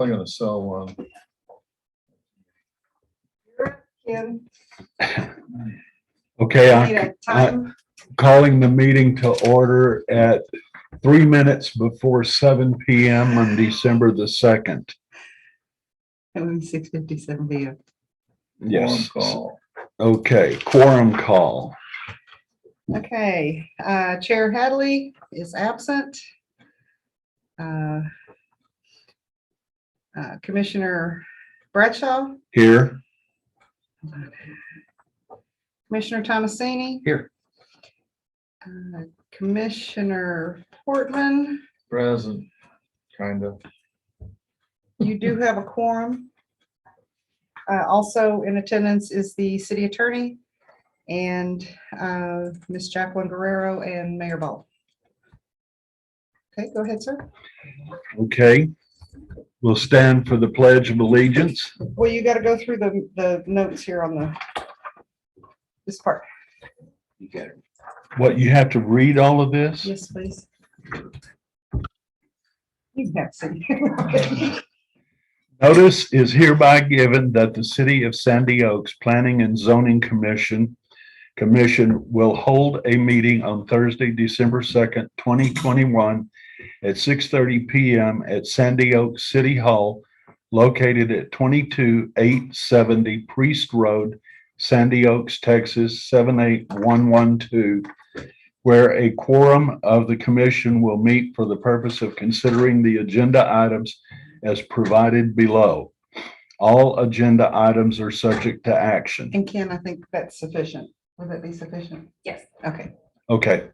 I'm gonna sell one. Kim, Okay, need a I'm time? calling the meeting to order at 3 minutes before 7 PM on December the 2nd. It would be 6:57 p.m. Yes. Call. Okay, quorum call. Okay, Chair Hadley is absent. Commissioner Bradshaw, Here. Commissioner Thomasini. Here. Commissioner Portman, Present, kind of. you do have a quorum. Also in attendance is the city attorney and Ms. Jacqueline Guerrero and Mayor Ball. Okay, go ahead, sir. Okay. We'll stand for the Pledge of Allegiance. Well, you got to go through the notes here on this part. What, you have to read all of this? Yes, please. You have some. Notice is hereby given that the City of Sandy Oaks Planning and Zoning Commission will hold a meeting on Thursday, December 2nd, 2021 at 6:30 PM at Sandy Oaks City Hall, located at 22870 Priest Road, Sandy Oaks, Texas 78112, where a quorum of the commission will meet for the purpose of considering the agenda items as provided below. All agenda items are subject to action. And Ken, I think that's sufficient. Would that be sufficient? Yes. Okay, Okay,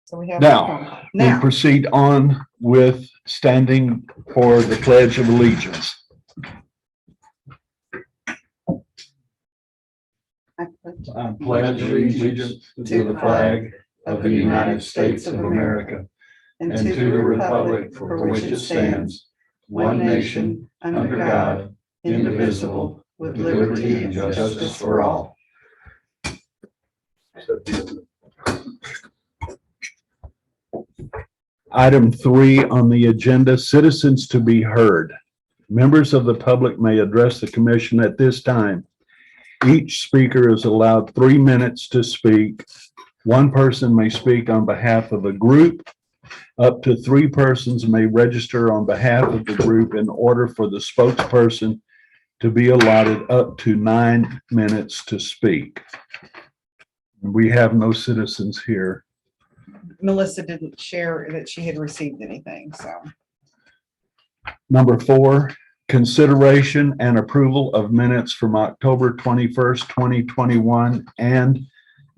so we have. Now, we Now, proceed on with standing for the Pledge of Allegiance. I pledge I pledge allegiance to the flag of the United States of America and to the republic for which it stands, one nation, under God, indivisible, with liberty and justice for all. Item 3 on the agenda, citizens to be heard. Members of the public may address the commission at this time. Each speaker is allowed 3 minutes to speak. One person may speak on behalf of a group. Up to 3 persons may register on behalf of the group in order for the spokesperson to be allotted up to 9 minutes to speak. We have no citizens here. Melissa didn't share that she had received anything, so. Number 4, consideration and approval of minutes from October 21st, 2021 and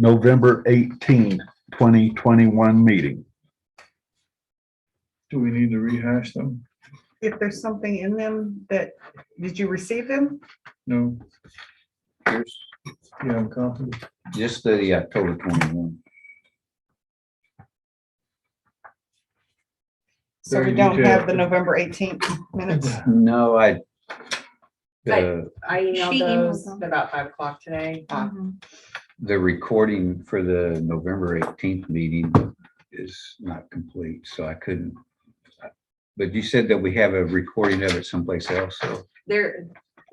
November 18, 2021 meeting. Do we need to rehash them? If there's something in them did you receive them? No. Here's, you have a copy? Just the October 21. So we Very don't have detailed. the November 18th minutes. No, I emailed She emailed those them. at about 5 o'clock today. the recording for the November 18th meeting is not complete, so I couldn't. But you said that we have a recording of it someplace else, so.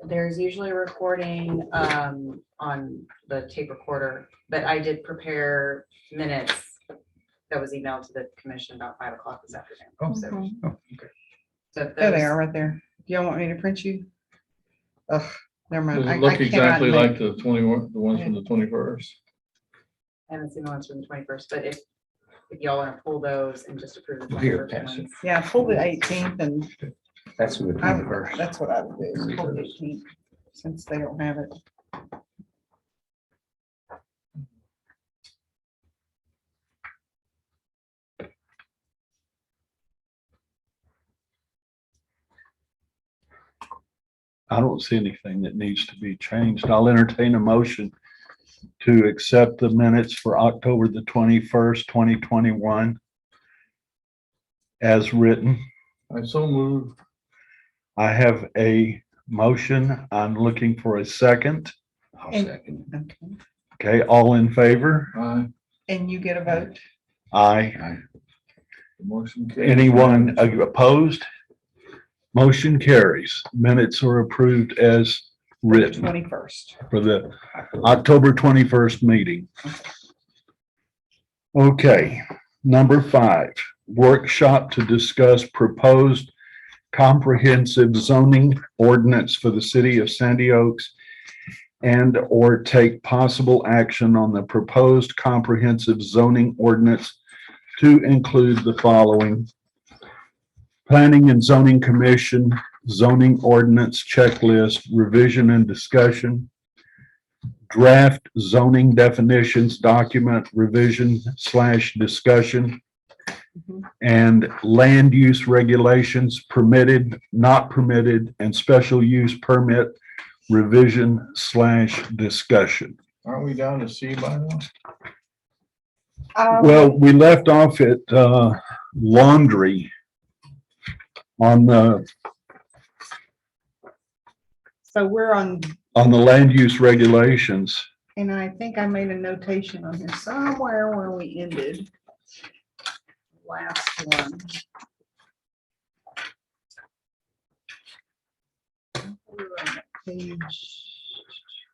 There's usually a recording on the tape recorder, but I did prepare minutes that was emailed to the commission about 5 o'clock this afternoon. Oh. So- Mhm. So if There they those- are, right there. Do y'all want me to print you? Ugh, never mind. Does I it look cannot exactly make- like the 21, the ones from the 21st? I haven't seen the ones from the 21st, but if y'all want to pull those and just approve the Here, 21st pass it. ones. Yeah, pull the 18th and That's the 21st. that's what I would do, is pull the 18th, since they don't have it. I don't see anything that needs to be changed. I'll entertain a motion to accept the minutes for October the 21st, 2021 as written. I so move. I have a motion. I'm looking for a second. I'll And- second. Okay. Okay, all in favor? Aye. And you get a vote? Aye. The motion carries. Anyone opposed? Motion carries. Minutes are approved as written 21st. for the October 21st meeting. Okay, number 5, workshop to discuss proposed comprehensive zoning ordinance for the city of Sandy Oaks and or take possible action on the proposed comprehensive zoning ordinance to include the following: Planning and Zoning Commission zoning ordinance checklist revision and discussion, draft zoning definitions document revision / discussion, and land use regulations permitted, not permitted, and special use permit revision / discussion. Aren't we down to C by now? Well, we left off at laundry on the So we're on, land use regulations. and I think I made a notation on here somewhere where we ended. Last one. We were on that page.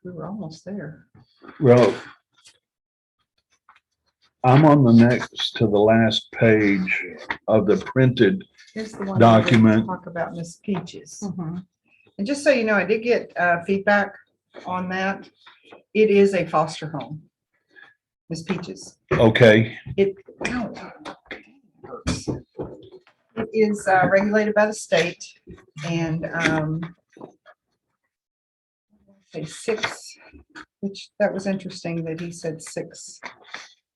We were almost there. Well, I'm on the next to the last page of the printed. Here's the one that didn't Document. talk about Miss Peaches. And just so you know, I did get feedback on that. It is a foster home. Miss Peaches. Okay, It it is regulated by the state and say 6, which that was interesting that he said 6.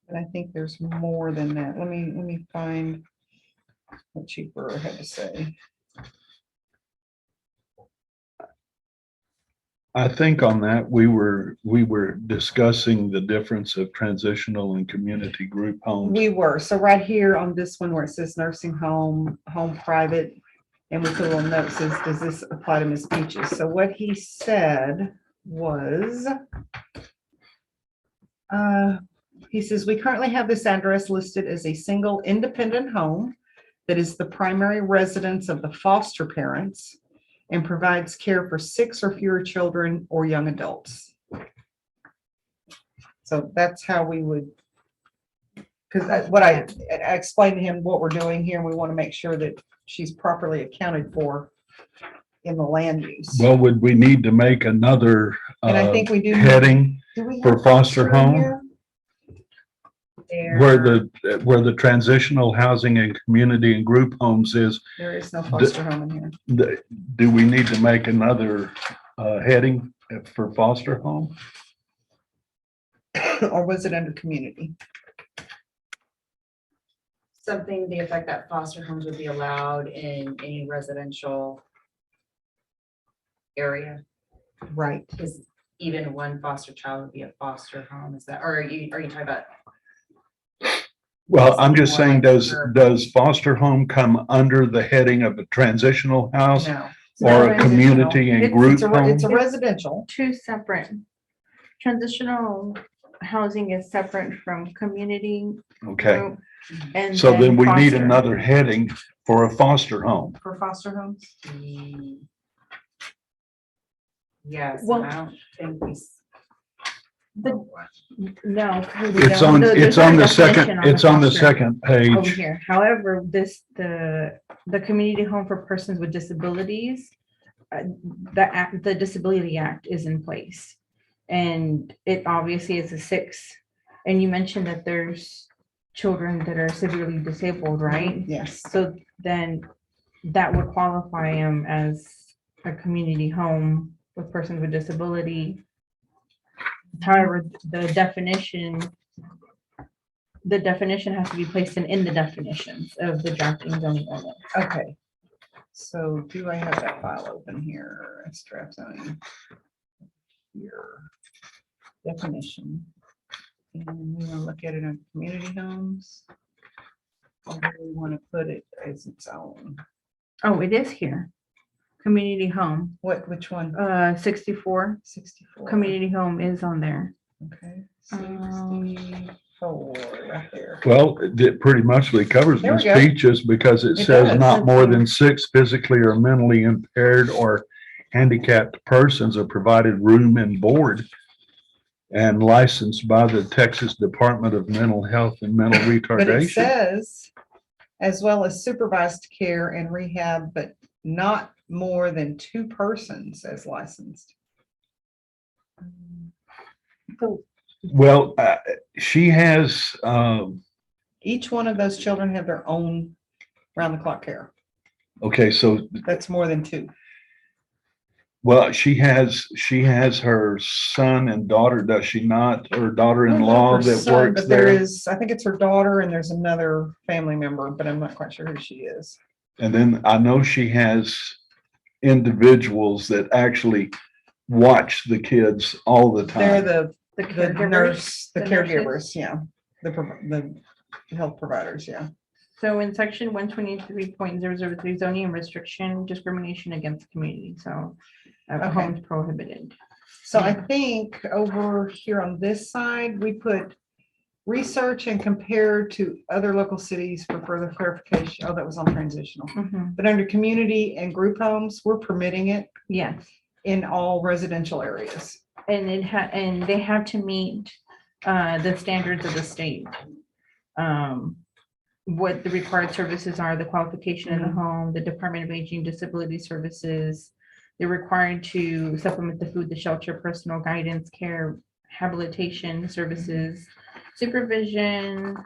And I think there's more than that. Let me find what Chief Brewer had to say. I think on that, we were discussing the difference of transitional and community group homes. We were, so right here on this one where it says nursing home, home private, and we put a little note says, does this apply to Miss Peaches? So what he said was, he says, we currently have this address listed as a single independent home that is the primary residence of the foster parents and provides care for 6 or fewer children or young adults. So that's how we would, because what I explained to him what we're doing here, and we want to make sure that she's properly accounted for in the land use. Well, would we need to make another And I think we do. heading Do we for have foster in home? here? where the transitional housing and community and group homes is? There is no foster home in here. Do we need to make another heading for foster home? Or was it under community? Something to the effect that foster homes would be allowed in any residential area, Right. because even one foster child would be a foster home. Is that, or are you talking about? Well, I'm just saying, Something more like does foster home come under the heading of a transitional house No. or a It's community and It's group a home? it's a residential. Two separate. Transitional housing is separate from community. Okay, group, and so then we need foster. another heading for a foster home. For foster homes? Yes, Well- I don't think we. The- No. It's on the second, it's on the second Over page. here. However, the community home for persons with disabilities, the Disability Act is in place. And it obviously is a 6. And you mentioned that there's children that are severely disabled, right? Yes. So then that would qualify them as a community home with persons with disability. However, the definition has to be placed in the definitions of the drafting zoning ordinance. Okay. So do I have that file open here? It's draft zoning. Here. Definition. And we want to look at it in community homes. Or do we want to put it as its own? Oh, it is here. Community home, Which one? 64, 64. community home is on there. Okay. Um, 64. right there. Well, it pretty much covers There we Ms. go. Peaches because it It says does. not more than 6 physically or mentally impaired or handicapped persons are provided room and board and licensed by the Texas Department of Mental Health and Mental But it Retardation. says, as well as supervised care and rehab, but not more than 2 persons as licensed. Well, she has, Each one of those children have their own round-the-clock care. okay, so, That's more than 2. well, she has her son and daughter, does she not? Or I don't know daughter-in-law if her that son, works but there there? is, I think it's her daughter and there's another family member, but I'm not quite sure who she is. And then I know she has individuals that actually watch the kids all the They're time. the caregivers, nurse, the the nurses? caregivers, yeah. The health providers, yeah. So in section 123.003 zoning and restriction, discrimination against community, so Okay. homes prohibited. So I think over here on this side, we put research and compare to other local cities for further clarification. Oh, that was on transitional. Mhm. But under community and group homes, we're permitting it Yes, in all residential areas. and and they have to meet the standards of the state. What the required services are, the qualification in the home, the Department of Aging Disability Services. They're required to supplement the food, the shelter, personal guidance, care, habilitation services, supervision.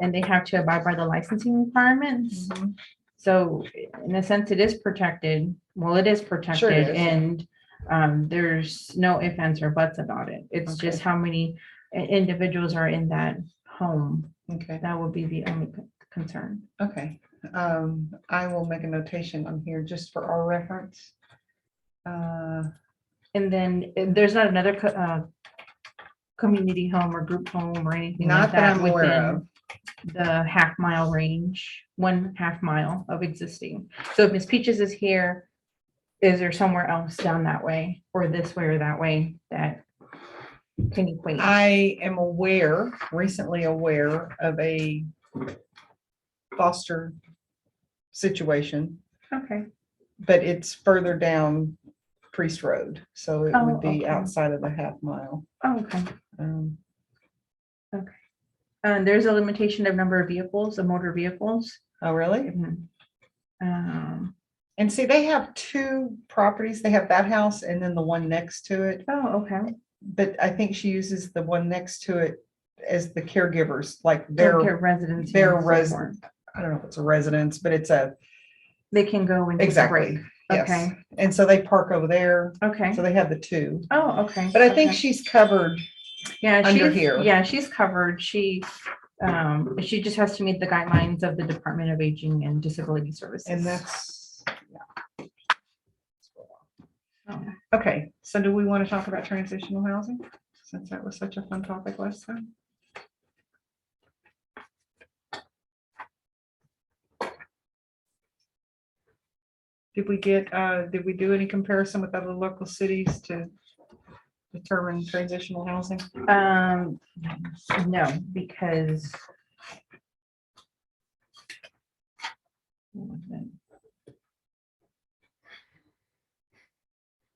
And they have to abide by the licensing requirements. So in a sense, it is protected. Well, it is protected is, yeah. and there's no ifs, ands, or buts about it. It's Okay. just how many individuals are in that home. Okay, That would be the only concern. okay. I will make a notation on here just for our reference. And then there's not another community home or group home or anything Not like that that I'm aware within of. the half-mile range, 1/2 mile of existing. So if Miss Peaches is here, is there somewhere else down that way or this way or that way that can equate? I am recently aware of a foster situation, Okay, but it's further down Priest Road, so it Oh, would be okay. outside of the 1/2 mile. oh, okay. Um, And there's a limitation of number of vehicles, of motor vehicles. Oh, really? Mhm. And see, they have 2 properties. They have that house and then the one next to it. Oh, okay. But I think she uses the one next to it as the caregivers, like Their their, residents. their resident. I don't know if it's a residence, but it's a, They can go and take a exactly, break. yes. Okay, And so they park over there. okay. So they have the 2. Oh, okay. But I think okay. she's covered. Yeah, under she's, here. yeah, she's covered. She just has to meet the guidelines of the Department of Aging and Disability Services. And that's, yeah. Oh. Okay, so do we want to talk about transitional housing? Since that was such a fun topic last time. Did we do any comparison with other local cities to determine transitional housing? No, because.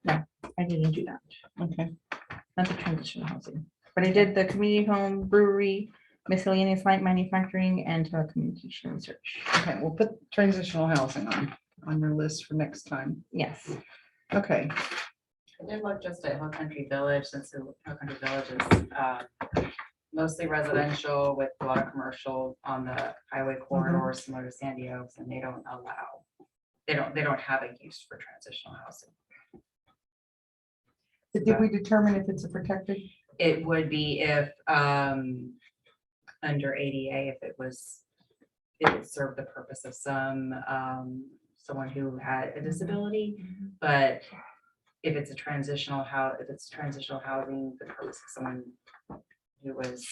No, I didn't do that. Okay, Not the transitional housing, but I did the community home, brewery, miscellaneous light manufacturing, and telecommunication research. okay, we'll put transitional housing on your list for next time. Yes. Okay, I did look just at Hill Country Village, since Hill Country Village is mostly residential with a lot of commercial on the highway corridor, similar to Sandy Oaks, and they don't have a use for transitional housing. did we determine if it's a protected? It would be if, under ADA, if it would serve the purpose of someone who had a disability, but if it's a transitional housing, the purpose of someone who was,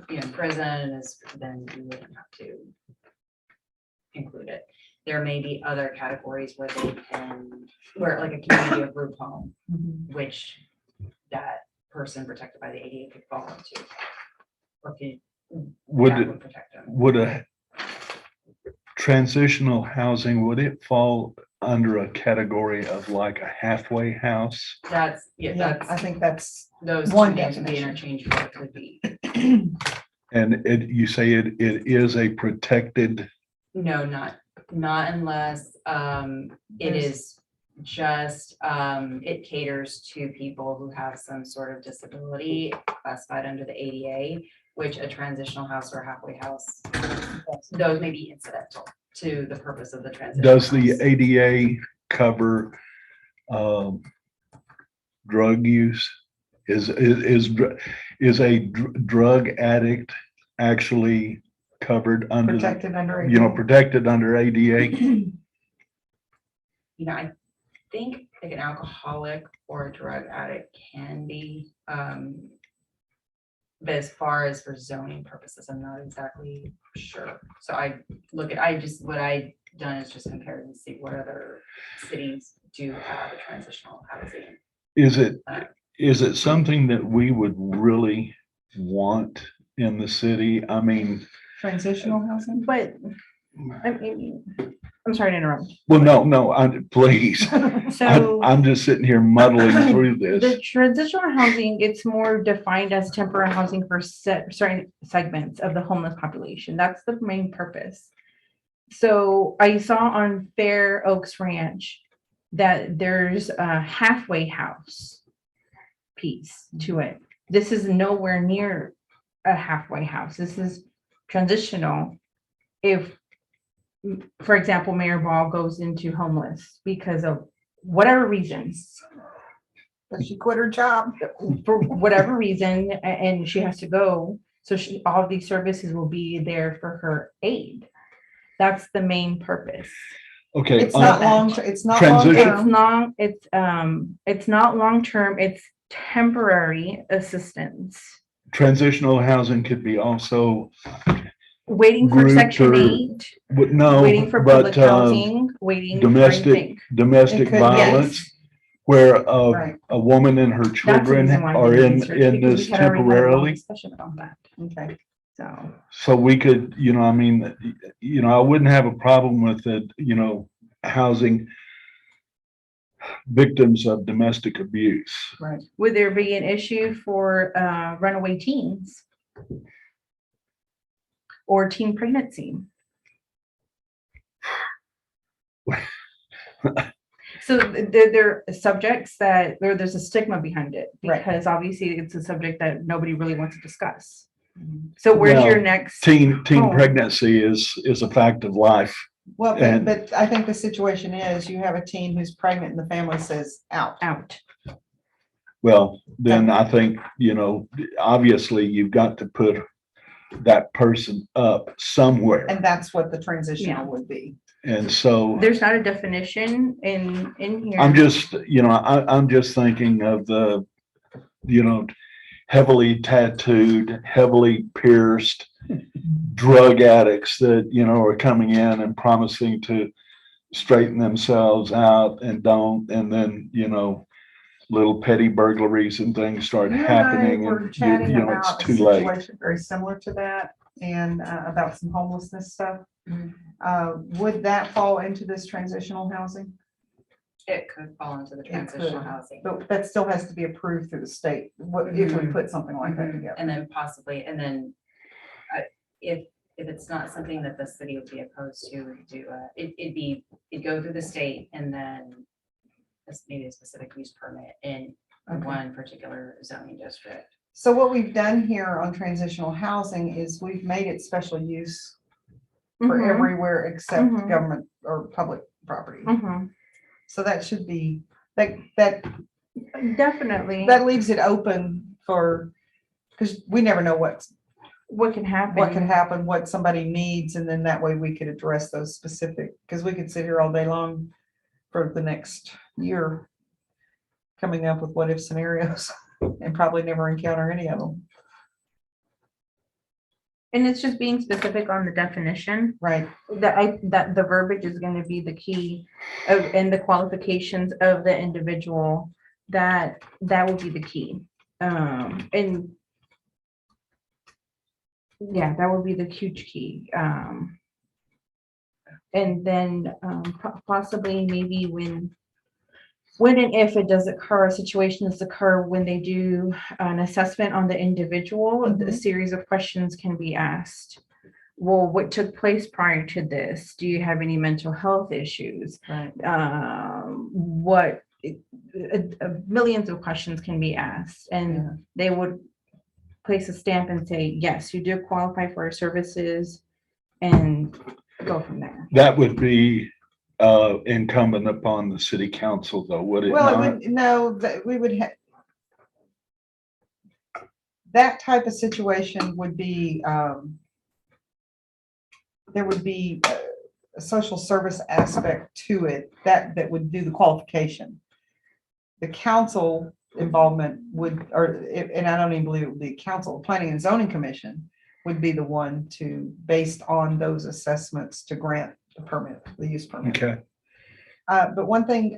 in prison then you wouldn't have to include it. There may be other categories where they can, where like a community or group home, which that person protected by the ADA could fall into. Or could, Would, that it- would protect them. would a transitional housing, would it fall under a category of like a halfway house? That's, yeah, Yeah, I that's, think that's, those one two names would be definition. interchangeable, it could be. And you say it is a protected, No, not unless, it There's- is just, it caters to people who have some sort of disability classified under the ADA, which a transitional house or a halfway house, those may be incidental to the purpose of the transition. does the house. ADA cover drug use? Is a drug addict actually covered under, protected under. protected under ADA? You know, I think like an alcoholic or a drug addict can be, but as far as for zoning purposes, I'm not exactly sure. So what I done is just compare and see what other cities do have a transitional housing. Is it something that we would really want in the city? I mean, Transitional housing? But, I mean, I'm sorry to interrupt. well, no, please. So. I'm just sitting here muddling through The this. transitional housing, it's more defined as temporary housing for certain segments of the homeless population. That's the main purpose. So I saw on Fair Oaks Ranch that there's a halfway house piece to it. This is nowhere near a halfway house. This is transitional. If, for example, Mayor Ball goes into homeless because of whatever reasons, But she quit her job. for whatever reason, and she has to go. So all of these services will be there for her aid. That's the main purpose. Okay. It's not long, it's not long Transition- term. It's not long-term, it's temporary assistance. Transitional housing could be also, Waiting for Group Section or- 8, no, waiting for but public housing, waiting for domestic anything. domestic It could- violence, where Right, a woman and her That's the children reason why I are did in research, in because this we had already had a long temporarily. discussion about that, okay. so. So we could, I mean, I wouldn't have a problem with it, housing victims of domestic abuse. Right. Would there be an issue for runaway teens? Or teen pregnancy? So there are subjects that there's a stigma behind it, Right. because obviously it's a subject that nobody really wants to discuss. So where's Well, your next? Teen Oh. pregnancy is a fact of life. Well, And- but I think the situation is you have a teen who's pregnant and the family says out. Out. Well, then I think, obviously you've got to put that person up somewhere. And that's what the transitional Yeah. would be. And so There's not a definition in here. I'm just, I'm just thinking of the, heavily tattooed, heavily pierced drug addicts that, are coming in and promising to straighten themselves out and don't, and then, little petty burglaries and things start You and I happening were and, chatting it's about a too late. situation very similar to that and about some homelessness stuff. Would that fall into this transitional housing? It could fall into the It transitional could. housing. But that still has to be approved through the state, if we put something like that together. And then possibly, if it's not something that the city would be opposed to, we could do, it'd go through the state and then maybe a specific use permit in Okay. one particular zoning district. So what we've done here on transitional housing is we've made it special use for Mhm, everywhere except Mhm. government or public property. mhm. So that should be, that Definitely. that leaves it open for, because we never know what Can happen. could happen, what somebody needs, and then that way we could address those specific, because we could sit here all day long for the next year coming up with what if scenarios and probably never encounter any of them. And it's just being specific on the definition. Right, That the verbiage is going to be the key and the qualifications of the individual, that will be the key. And yeah, that would be the huge key. And then possibly maybe when and if it does occur, situations occur when they do an assessment on the individual, a Mhm. series of questions can be asked. Well, what took place prior to this? Do you have any mental health issues? Right. What millions of questions can be asked, Yeah. and they would place a stamp and say, yes, you do qualify for our services, and go from there. That would be incumbent upon the city council, though, would it Well, not? no, that we would have. That type of situation would be, there would be a social service aspect to it that would do the qualification. The council involvement would, and I don't even believe it would be council, planning and zoning commission would be the one to, based on those assessments, to grant the permit, the use permit. Okay, But one thing,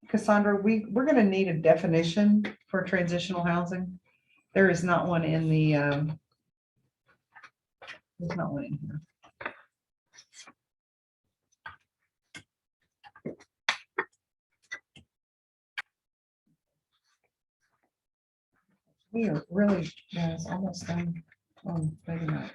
Cassandra, we're gonna need a definition for transitional housing. There is not one in the, there's not one in here. We are really, yeah, it's almost done. Oh, maybe not.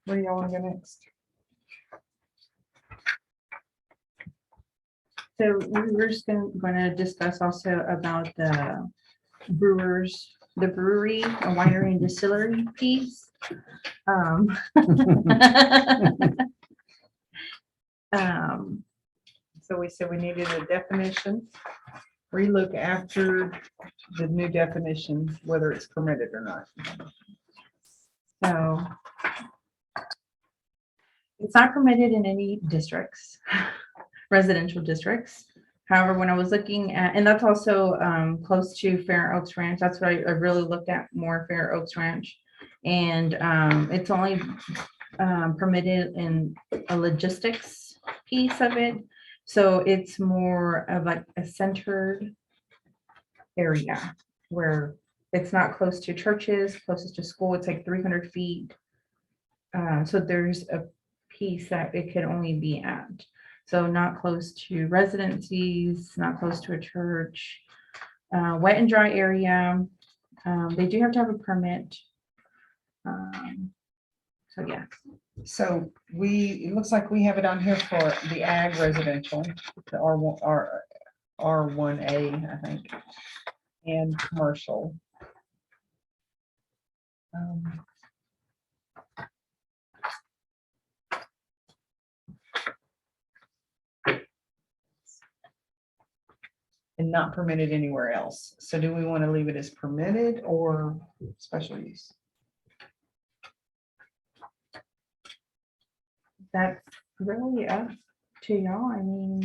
Where do y'all want to go next? So we were just gonna discuss also about the brewers, the brewery, a winery and distillery piece. Um, So we said we needed a definition. Relook after the new definition, whether it's permitted or not. so it's not permitted in any districts, residential districts. However, when I was looking at, and that's also close to Fair Oaks Ranch, that's what I really looked at more, Fair Oaks Ranch. And it's only permitted in a logistics piece of it. So it's more of like a centered area where it's not close to churches, closest to school, it's like 300 feet. So there's a piece that it could only be at. So not close to residencies, not close to a church, wet and dry area. They do have to have a permit. So yeah, So it looks like we have it on here for the ag residential, the R1A, I think, and commercial. And not permitted anywhere else. So do we want to leave it as permitted or special use? that's really up to y'all. I mean,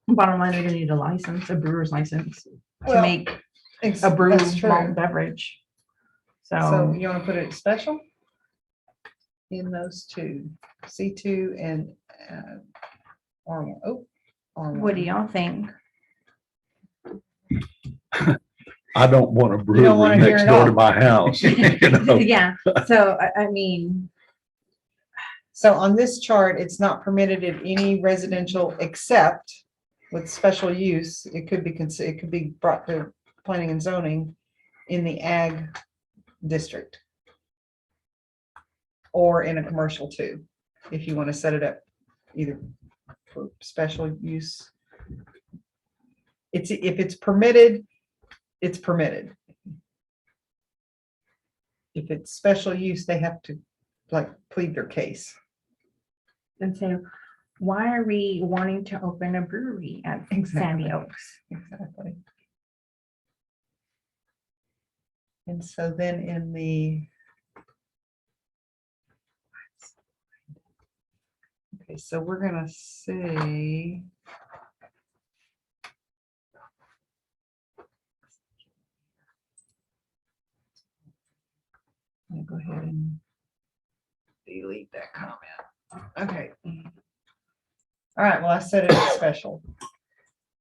bottom line, they're gonna need a license, a brewer's license to Well, make a brew That's true. malt beverage. So So you want to put it special? In those two, C2 and R1. Oh, R1. what do y'all think? I don't want a don't brewery wanna hear next it door to all. my house. you know? Yeah, so I mean, So on this chart, it's not permitted in any residential except with special use. It could be, it could be brought to planning and zoning in the ag district. Or in a commercial too, if you want to set it up either for special use. If it's permitted, it's permitted. If it's special use, they have to like plead their case. and say, why are we wanting to open a brewery at Sandy Exactly. Oaks? Exactly. And so then in the. Okay, so we're gonna say. I'll go ahead and delete that comment. Okay. All right, well, I said it as special.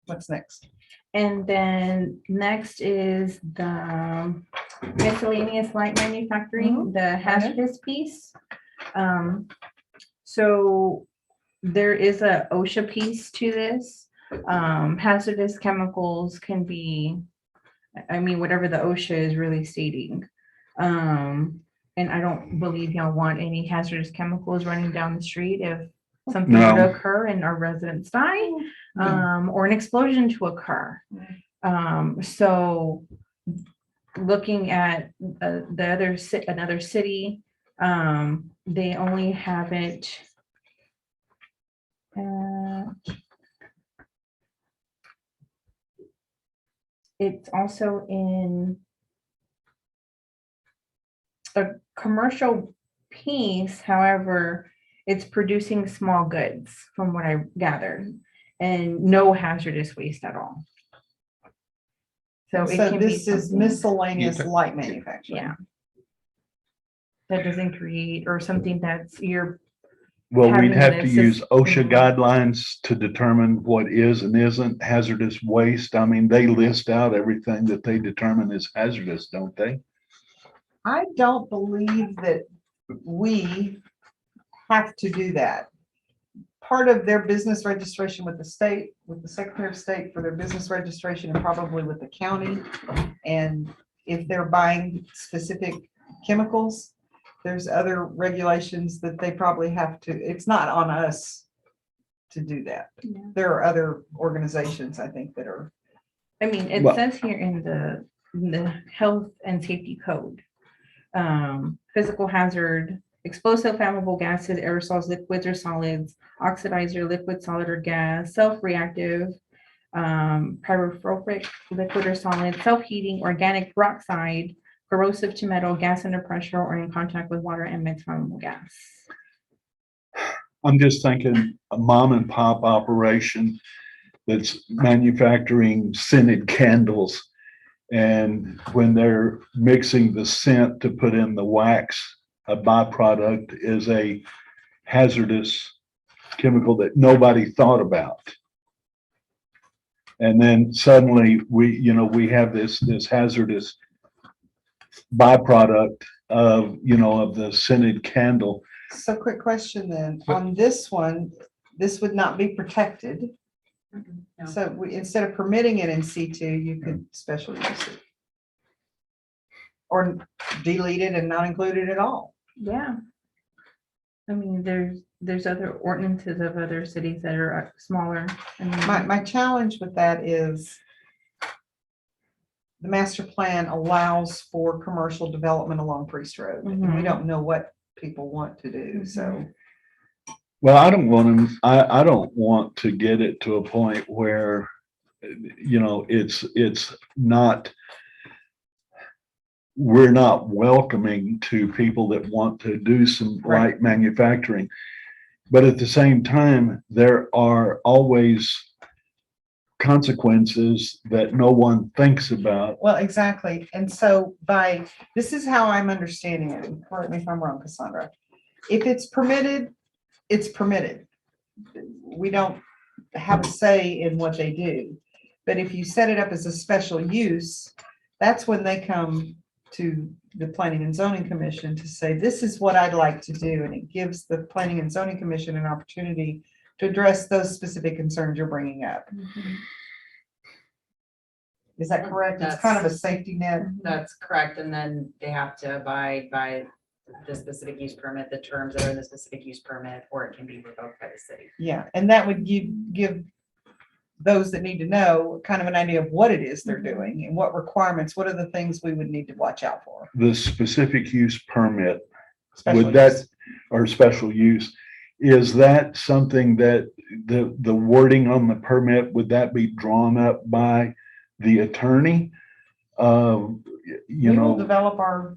What's next? And then next is the miscellaneous light manufacturing, the hazardous piece. So there is a OSHA piece to this. Hazardous chemicals can be, I mean, whatever the OSHA is really stating. And I don't believe y'all want any hazardous chemicals running down the street if something were to No. occur and our residents die, or an explosion to occur. So looking at another city, they only have it. It's also in a commercial piece, however, it's producing small goods from what I gathered and no hazardous waste at all. So it So can be this is something- miscellaneous light manufacturing. Yeah. That doesn't create, or something that's your, Well, we'd having have to this use is- OSHA Mhm. guidelines to determine what is and isn't hazardous waste. I mean, they list out everything that they determine is hazardous, don't they? I don't believe that we have to do that. Part of their business registration with the state, with the Secretary of State for their business registration and probably with the county. And if they're buying specific chemicals, there's other regulations that they probably have to, it's not on us to do that. Yeah. There are other organizations, I think, that are, I mean, it Well- says here in the health and safety code. Physical hazard, explosive flammable gases, aerosols, liquids or solids, oxidizer, liquid, solid or gas, self-reactive, pyrophoric, liquid or solid, self-heating, organic peroxide, corrosive to metal, gas under pressure or in contact with water emits flammable gas. I'm just thinking a mom and pop operation that's manufacturing scented candles. And when they're mixing the scent to put in the wax, a byproduct is a hazardous chemical that nobody thought about. And then suddenly we have this hazardous byproduct of the scented candle. so quick question then, on this one, this would not be protected. No. So instead of permitting it in C2, you could special use it. Or delete it and not include it at all. Yeah. I mean, there's other ordinances of other cities that are smaller. I mean, My challenge with that is the master plan allows for commercial development along Priest Road. And we Mhm. don't know what people want to do, so. Well, I don't want to get it to a point where, it's not, we're not welcoming to people that want to do some Right. light manufacturing. But at the same time, there are always consequences that no one thinks about. Well, exactly. And so this is how I'm understanding it. and Correct me if I'm wrong, Cassandra. If it's permitted, it's permitted. We don't have a say in what they do. But if you set it up as a special use, that's when they come to the Planning and Zoning Commission to say, this is what I'd like to do. And it gives the Planning and Zoning Commission an opportunity to address those specific concerns you're bringing up. mhm. Is that correct? It's kind of a safety net. That's correct, and then they have to abide by the specific use permit, the terms that are in the specific use permit, or it can be revoked by the city. Yeah, and that would give those that need to know kind of an idea of what it is they're doing and what requirements, what are the things we would need to watch out for. The specific use permit, Special would that, use. or special use, is that something that the wording on the permit, would that be drawn up by the attorney? We will develop our,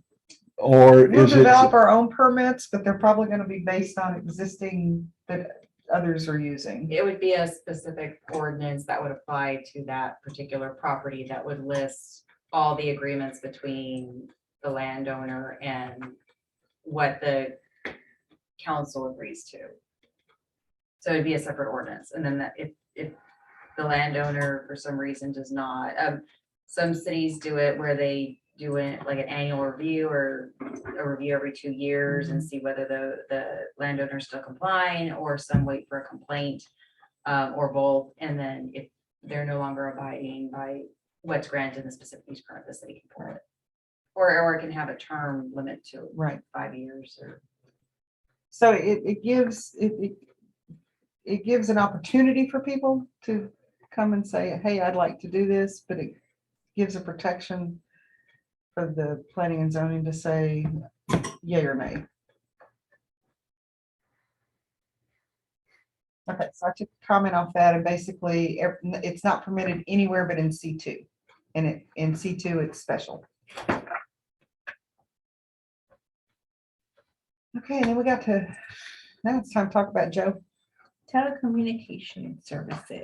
Or we'll is it, develop our own permits, but they're probably gonna be based on existing that others are using. It would be a specific ordinance that would apply to that particular property that would list all the agreements between the landowner and what the council agrees to. So it'd be a separate ordinance, and then that if the landowner for some reason does not, some cities do it where they do it like an annual review or a review every 2 years and see whether the landowner is still complying, or some wait for a complaint, or both. And then if they're no longer abiding by what's granted in the specific use permit, the city can pull it. Or it can have a term limit to Right. 5 years or. So it gives an opportunity for people to come and say, hey, I'd like to do this, but it gives a protection for the planning and zoning to say yay or nay. Okay, so I took a comment off that, and basically it's not permitted anywhere but in C2. And in C2, it's special. Okay, then we got to, now it's time to talk about Joe. Telecommunication services.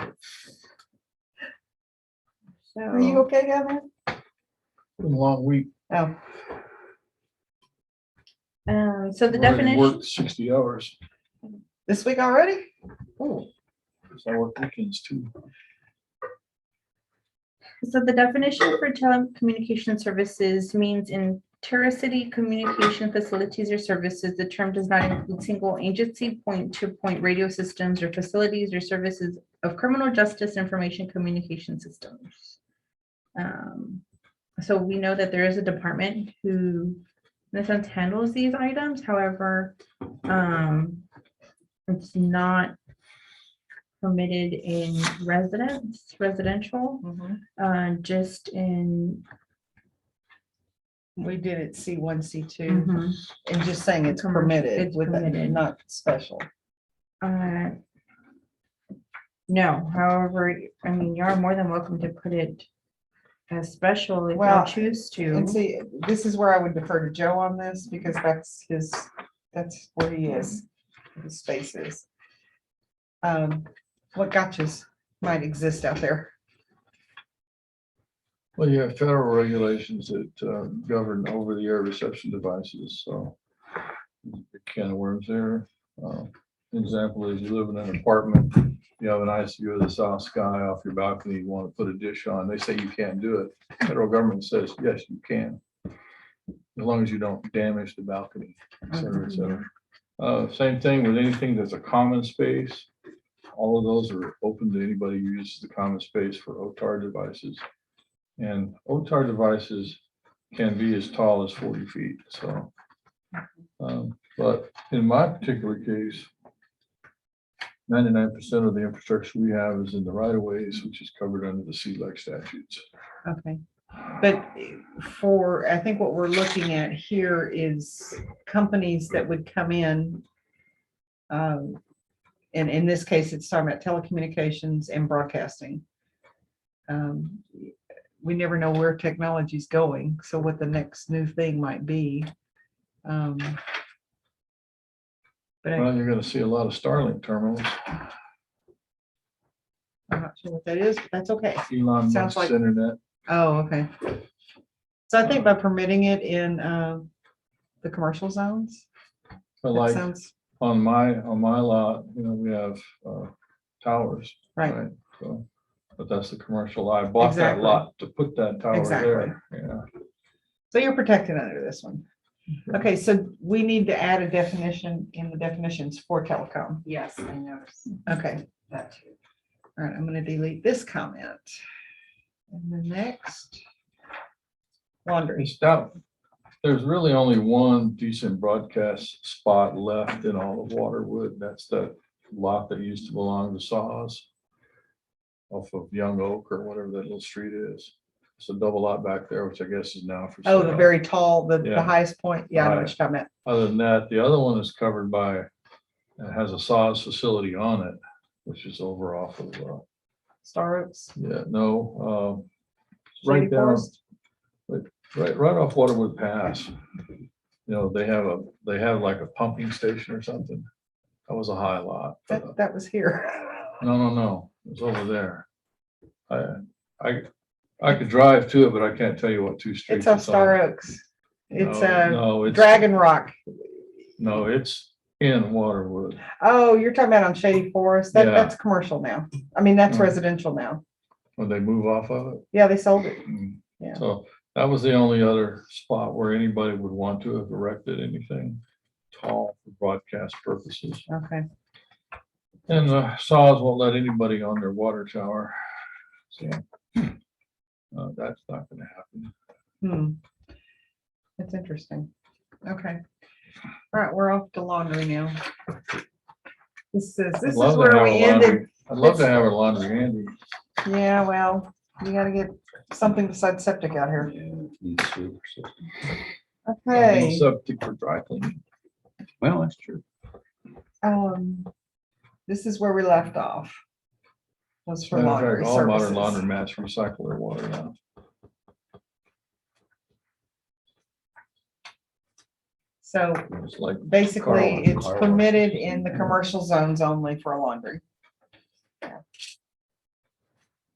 Are you So, okay down there? Been a long week. Oh, so the I've already definition, Worked 60 hours. this week already? Oh. I work weekends too. so the definition for telecommunication services means in intercity communication facilities or services, the term does not include single agency point-to-point radio systems or facilities or services of criminal justice information communication systems. So we know that there is a department who, in a sense, handles these items. However, it's not permitted in residential, just in. We did it C1, C2, Mhm. and just saying it's Commercial, permitted it's with it, permitted. not special. No, however, I mean, you are more than welcome to put it as special if Well, you choose And to. see, this is where I would defer to Joe on this, because that's where he is, his space is. What gotchas might exist out there? Well, you have federal regulations that govern over-the-air reception devices, so a can of worms there. Example is you live in an apartment, you have a nice view of the south sky off your balcony, you want to put a dish on, they say you can't do it. Federal government says, yes, you can. As long as you don't damage the balcony, et cetera, et cetera. Same thing with anything that's a common space. All of those are open to anybody who uses the common space for OTAR devices. And OTAR devices can be as tall as 40 feet, so. But in my particular case, 99% of the infrastructure we have is in the right of ways, which is covered under the CLEC statutes. Okay, but I think what we're looking at here is companies that would come in. And in this case, it's talking about telecommunications and broadcasting. We never know where technology's going, so what the next new thing might be. But Well, you're gonna see a lot of Starlink terminals. I'm not sure what that is, but that's okay. Elon Sounds Musk's like- internet. Oh, okay. So I think by permitting it in the commercial zones, But that like sounds on my lot, we have towers. right. So, but that's the commercial. I bought that Exactly. lot to put that tower Exactly. there. Yeah. So you're protected under this one. Okay, so we need to add a definition in the definitions for telecom. Yes, I noticed Okay, that too. all right, I'm gonna delete this comment. And the next. Laundry. It's down. There's really only one decent broadcast spot left in all of Waterwood. That's that lot that used to belong to Saws off of Young Oak or whatever that little street is. It's a double lot back there, which I guess is now for Oh, sale. the very tall, the Yeah. highest point. Yeah, I know what you're talking about. Other than that, the other one is covered by, it has a Saws facility on it, which is over off of, Star Oaks. yeah, no, Shady right down, Forest. right off Waterwood Pass. They have like a pumping station or something. That was a high lot. but, That was here. no, it was over there. I could drive to it, but I can't tell you what two streets. It's off on. Star Oaks. It's No, it's Dragon Rock. No, it's in Waterwood. Oh, you're talking about on Shady Forest? Yeah. That's commercial now. I mean, that's Mm. residential now. When they move off of it. Yeah, they sold it. Yeah. So that was the only other spot where anybody would want to have erected anything tall for broadcast purposes. Okay. And the saws won't let anybody on their water tower. So that's not gonna happen. That's interesting. Okay. All right, we're off to laundry now. This I'd is love to where have we a ended. laundry- I'd love to have a laundry handy. Yeah, well, you gotta get something besides septic out here. Yeah, need sewer system. Okay. Septic for dry cleaning. Well, that's true. This is where we left off. Was for Matter of laundry fact, all modern services. laundromats recycle their water now. So It's like, basically, Car it's wash. permitted in the commercial zones only for a laundry. Yeah.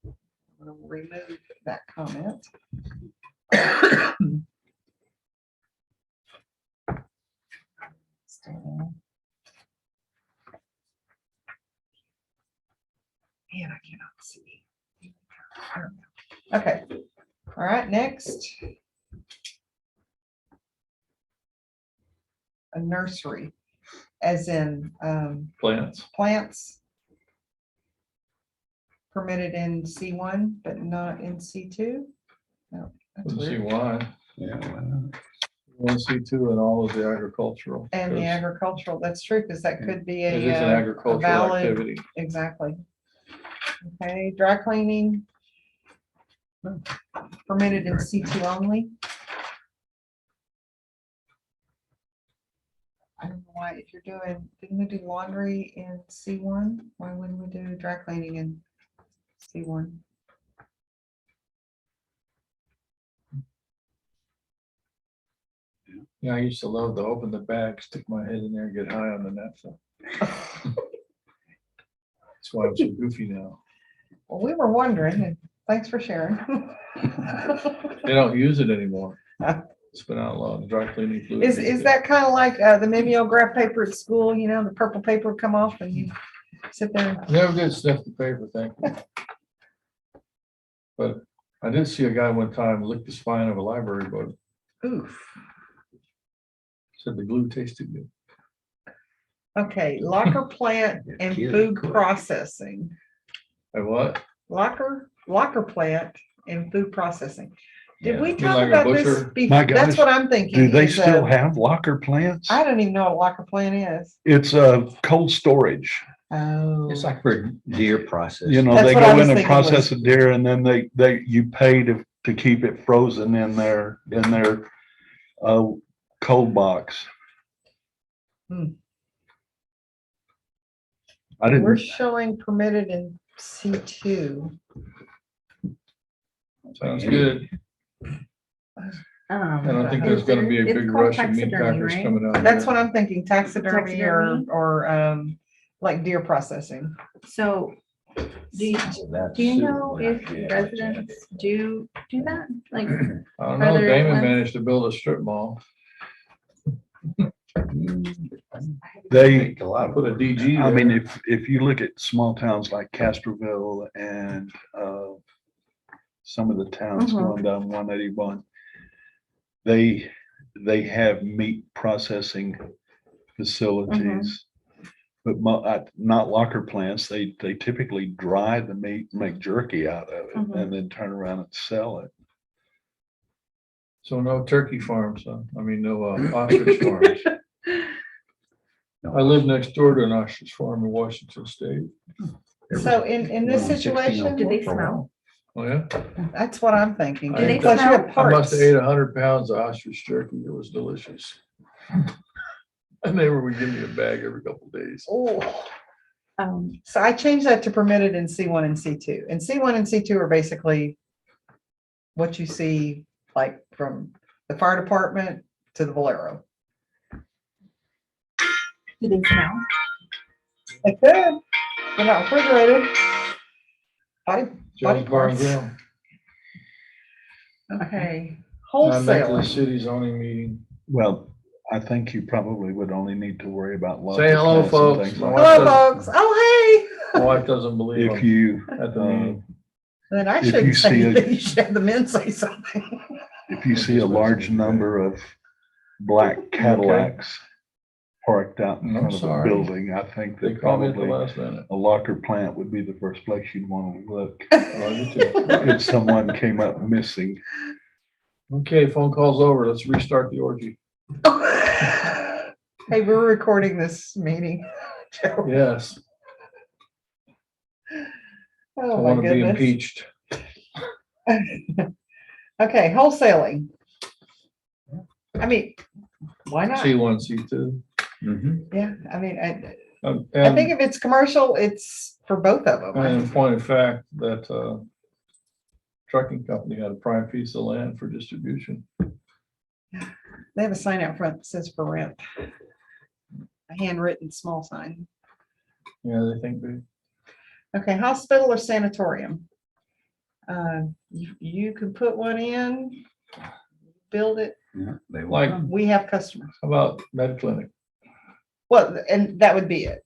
I'm gonna remove that comment. Man, I cannot see. There we go. Okay, all right, next. A nursery, as in plants. plants permitted in C1, but not in C2? No, that's Let's see weird. why. Yeah. why not? One C two and all of the agricultural. And the because agricultural, that's true, because that could be It is an a agricultural valid, activity. exactly. Okay, dry cleaning. Permitted in C2 only. I don't know why, if you're doing, didn't we do laundry in C1? Why wouldn't we do dry cleaning in C1? Yeah, I used to love to open the bag, stick my head in there and get high on the naphtha. That's why I'm so goofy now. Well, we were wondering, and thanks for sharing. They don't use it anymore. It's been outlawed. The dry cleaning fluid. Is that kind of like the mimeograph paper at school, you know, the purple paper would come off and you sit there and Never did sniff the paper, thank you. But I did see a guy one time lick the spine of a library book. oof. Said the glue tasted good. Okay, locker plant and Kidding, food quick. processing. Hey, what? Locker plant and food processing. Did Yeah. we You talk like a about this? butcher? My That's gosh, what I'm thinking. Do they is still a- have locker plants? I don't even know what a locker plant is. It's a cold storage. Oh. It's like for deer process. You know, That's they what I go was in and thinking was- process a deer and then you pay to keep it frozen in their cold box. Hmm. I We're didn't, showing permitted in C2. Sounds good. I don't think there's gonna be a big rush of meat packers coming out. That's here. what I'm thinking, taxidermy Taxidermy? or like deer processing. So do you, do you know if residents do that? Like, I don't Are know. there Damon ones- managed to build a strip mall. they, Make a lot of Put a work. DG I mean, there. if you look at small towns like Castroville and some of the towns Mhm. going down 181, they have meat processing facilities. But not locker plants. They typically dry the meat, make jerky out of it, Mhm. and then turn around and sell it. So no turkey farms, huh? I mean, no ostrich farms. I live next door to an ostrich farm in Washington State. So in this situation, do they smell? Oh, yeah? that's what I'm thinking. Do they Plus you have smell? I must parts. have ate 100 pounds of ostrich jerky. It was delicious. And they would give me a bag every couple of days. Oh. So I changed that to permitted in C1 and C2. And C1 and C2 are basically what you see like from the fire department to the Valero. Do they smell? They could, they're not refrigerated. Body Joe's Bar and parts. Grill. Okay, I met the wholesale. city zoning meeting. Well, I think you probably would only need to worry about. local Say hello, plants and folks. things My like wife Hello, that. folks. Oh, My wife doesn't believe If them you, at the uh, meeting. hey. Then I If you shouldn't say see a- anything. You should have the men say something. if you see a large number of black Cadillacs parked out in I'm front of a sorry. building, I think They that called me at the probably last minute. a locker plant would be the first place you'd want to look Oh, you too. if someone came up missing. Okay, phone call's over. Let's restart the orgy. Hey, we're recording this meeting. Joe. Yes, I Oh, my want to be goodness. impeached. Okay, wholesaling. I mean, why not? C1, C2. Mhm. Yeah, I mean, I And think if it's commercial, it's for both of them. and in point of fact, that trucking company had a prime piece of land for distribution. They have a sign out front that says for rent. A handwritten small sign. Yeah, they think big. Okay, hospital or sanatorium? You can put one in, build it. Yeah, they will Like- come. We have customers. How about med clinic? Well, and that would be it.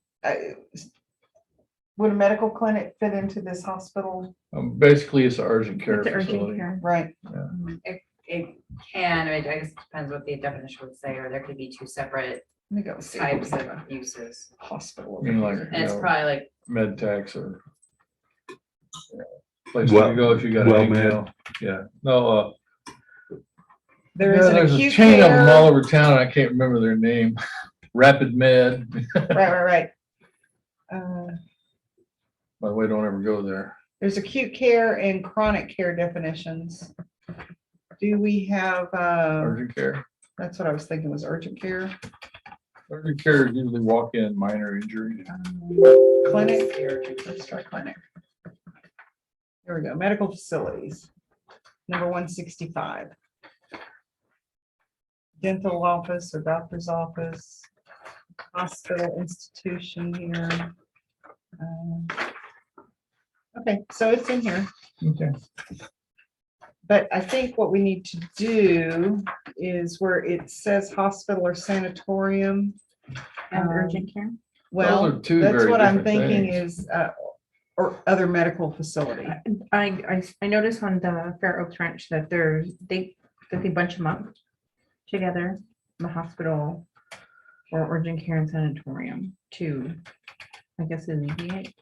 Would a medical clinic fit into this hospital? Basically, it's an urgent care It's urgent facility. care. Right. It can, I guess it depends what the definition would say, or there could be two separate Let me go see. types of uses. Hospital. I mean, like, over you here. And it's know, probably like, med techs or place where you go if you got a Well, nail. Yeah, no, There is an there's a acute chain of them all care. over town. I can't remember their name. Rapid Med. Right. By the way, don't ever go there. There's acute care and chronic care definitions. Do we have, Urgent care. that's what I was thinking was urgent care. Urgent care is usually walk-in minor injury. Clinic, let's try clinic. Here we go, medical facilities, number 165. Dental office or doctor's office, hospital institution here. Okay, so it's in here, Okay. but I think what we need to do is where it says hospital or sanatorium. And Um, urgent care. Well, are two that's very what I'm different thinking things. is, or other medical facility. I noticed on the Fair Oaks Ranch that they bunch them up together, the hospital or urgent care and sanatorium to, I guess, alleviate.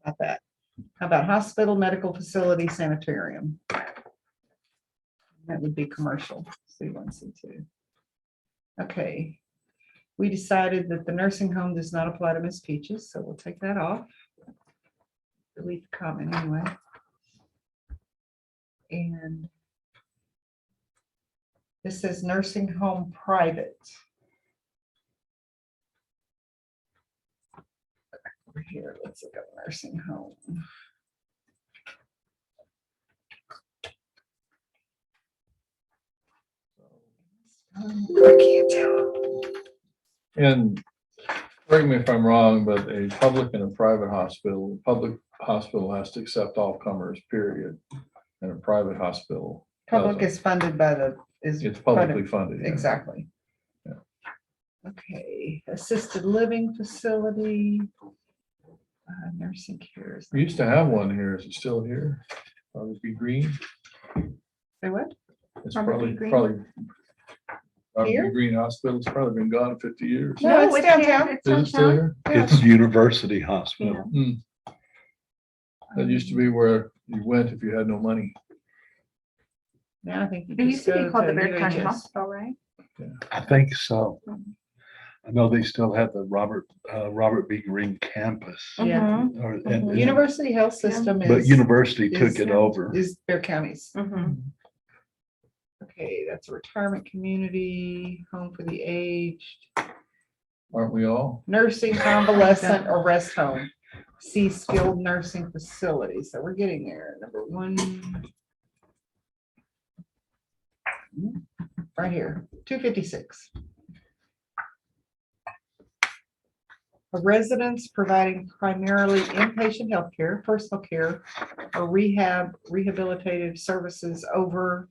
How about that? How about hospital, medical facility, sanitarium? That would be commercial, C1, C2. Okay. We decided that the nursing home does not apply to Miss Peaches, so we'll take that off. Delete the comment anyway. And this says nursing home private. Over here, let's look at nursing home. I can't tell. And correct me if I'm wrong, but a public and a private hospital, public hospital has to accept all comers, period. And a private hospital, Public doesn't. is funded by the, is. It's funded- publicly funded. yeah. Exactly. Yeah. Okay, assisted living facility. Nursing care. We used to have one here. Is it still here? Probably be green. Say what? It's Robert B. probably, Green? probably. Robert B. Here? Green Hospital. It's probably been gone 50 years. No, it's here, downtown. it's Is it still downtown. here? It's University Hospital. That used to be where you went if you had no money. Now I think. you It just used to be go called the Bear County UHS. Hospital, right? I think so. I know they still have the Robert B. Green campus. Yeah. Mhm, or- Mhm. and- University Health System But is. University took is- it over. Is Bear County's. mhm. Okay, that's a retirement community, home for the aged, Aren't we all? nursing, convalescent, or rest home. See skilled nursing facility. So we're getting there. Number 1. Right here, 256. A residence providing primarily inpatient healthcare, personal care, or rehabilitative services over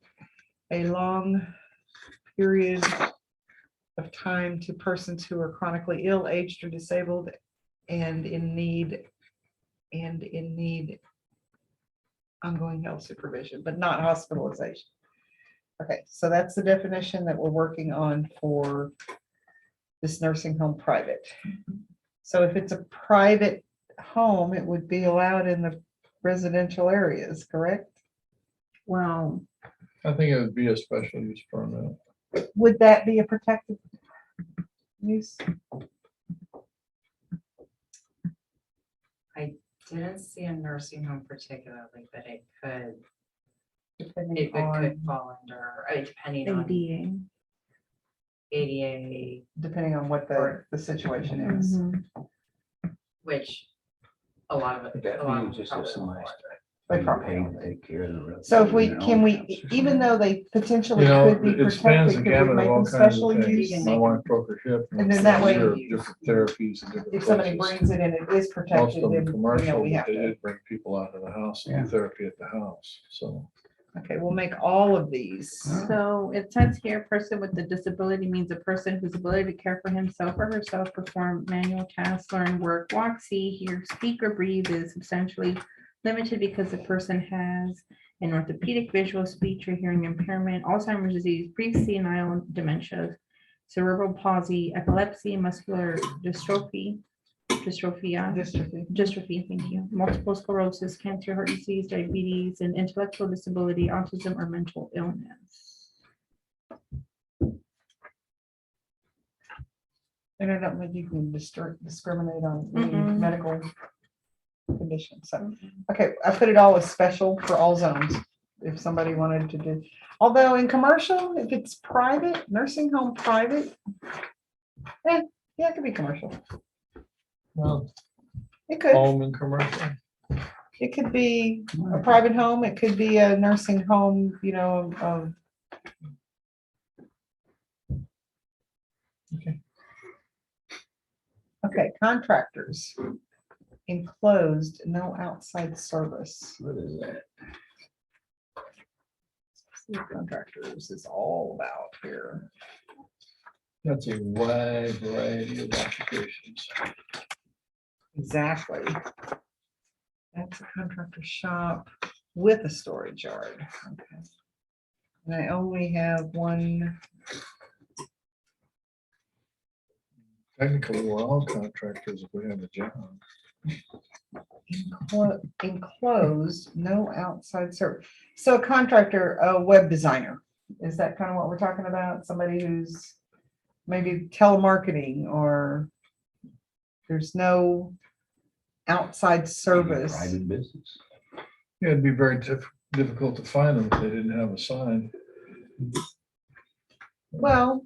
a long period of time to persons who are chronically ill, aged, or disabled and in need ongoing health supervision, but not hospitalization. Okay, so that's the definition that we're working on for this nursing home private. So if it's a private home, it would be allowed in the residential areas, correct? Well, I think it would be a special use permit. Would that be a protected use? Didn't see a nursing home particularly, but it could Depending on, fall under, depending on ADA. ADA, depending on what the situation is. Mhm. which a lot of it. That a lot of means them just if probably somebody's They being probably paid don't. to take care of the rest. So if we, in their can own we, house or even though they potentially You know, could be it spans protected, the could we gamut of make all them kinds of special things. use? You can My make wife broke her hip. And then that way- Different therapies and different. If somebody places. brings it in, it is Most protected, of then, them you know, commercial, we but have they to. did bring people out of the house and Yeah. do therapy at the house, so. Okay, we'll make all of these. So it says here, person with a disability means a person whose ability to care for himself or herself, perform manual tasks, learn, work, walk, see, hear, speak, or breathe is substantially limited because the person has an orthopedic, visual, speech, or hearing impairment, Alzheimer's disease, pre-senile dementia, cerebral palsy, epilepsy, muscular dystrophy, dystrophy, thank you, multiple sclerosis, cancer, heart disease, diabetes, and intellectual disability, autism, or mental illness. And I don't think you can discriminate on any Mm-mm. medical conditions. So, okay, I put it all as special for all zones. If somebody wanted to do, although in commercial, if it's private, nursing home private, yeah, it could be commercial. Well, It could. home and commercial. It could be a private home, it could be a nursing home, you know, Okay. okay, contractors. Enclosed, no outside service. What is that? See what contractors is all about here. That's a wide variety of occupations. Exactly. That's a contractor shop with a storage yard. Okay. And I only have one. Technically, we're all contractors if we have a job. Enclosed, no outside service. So a contractor, a web designer, is that kind of what we're talking about? Somebody who's maybe telemarketing, or there's no outside service. Private business. Yeah, it'd be very difficult to find them if they didn't have a sign. Well,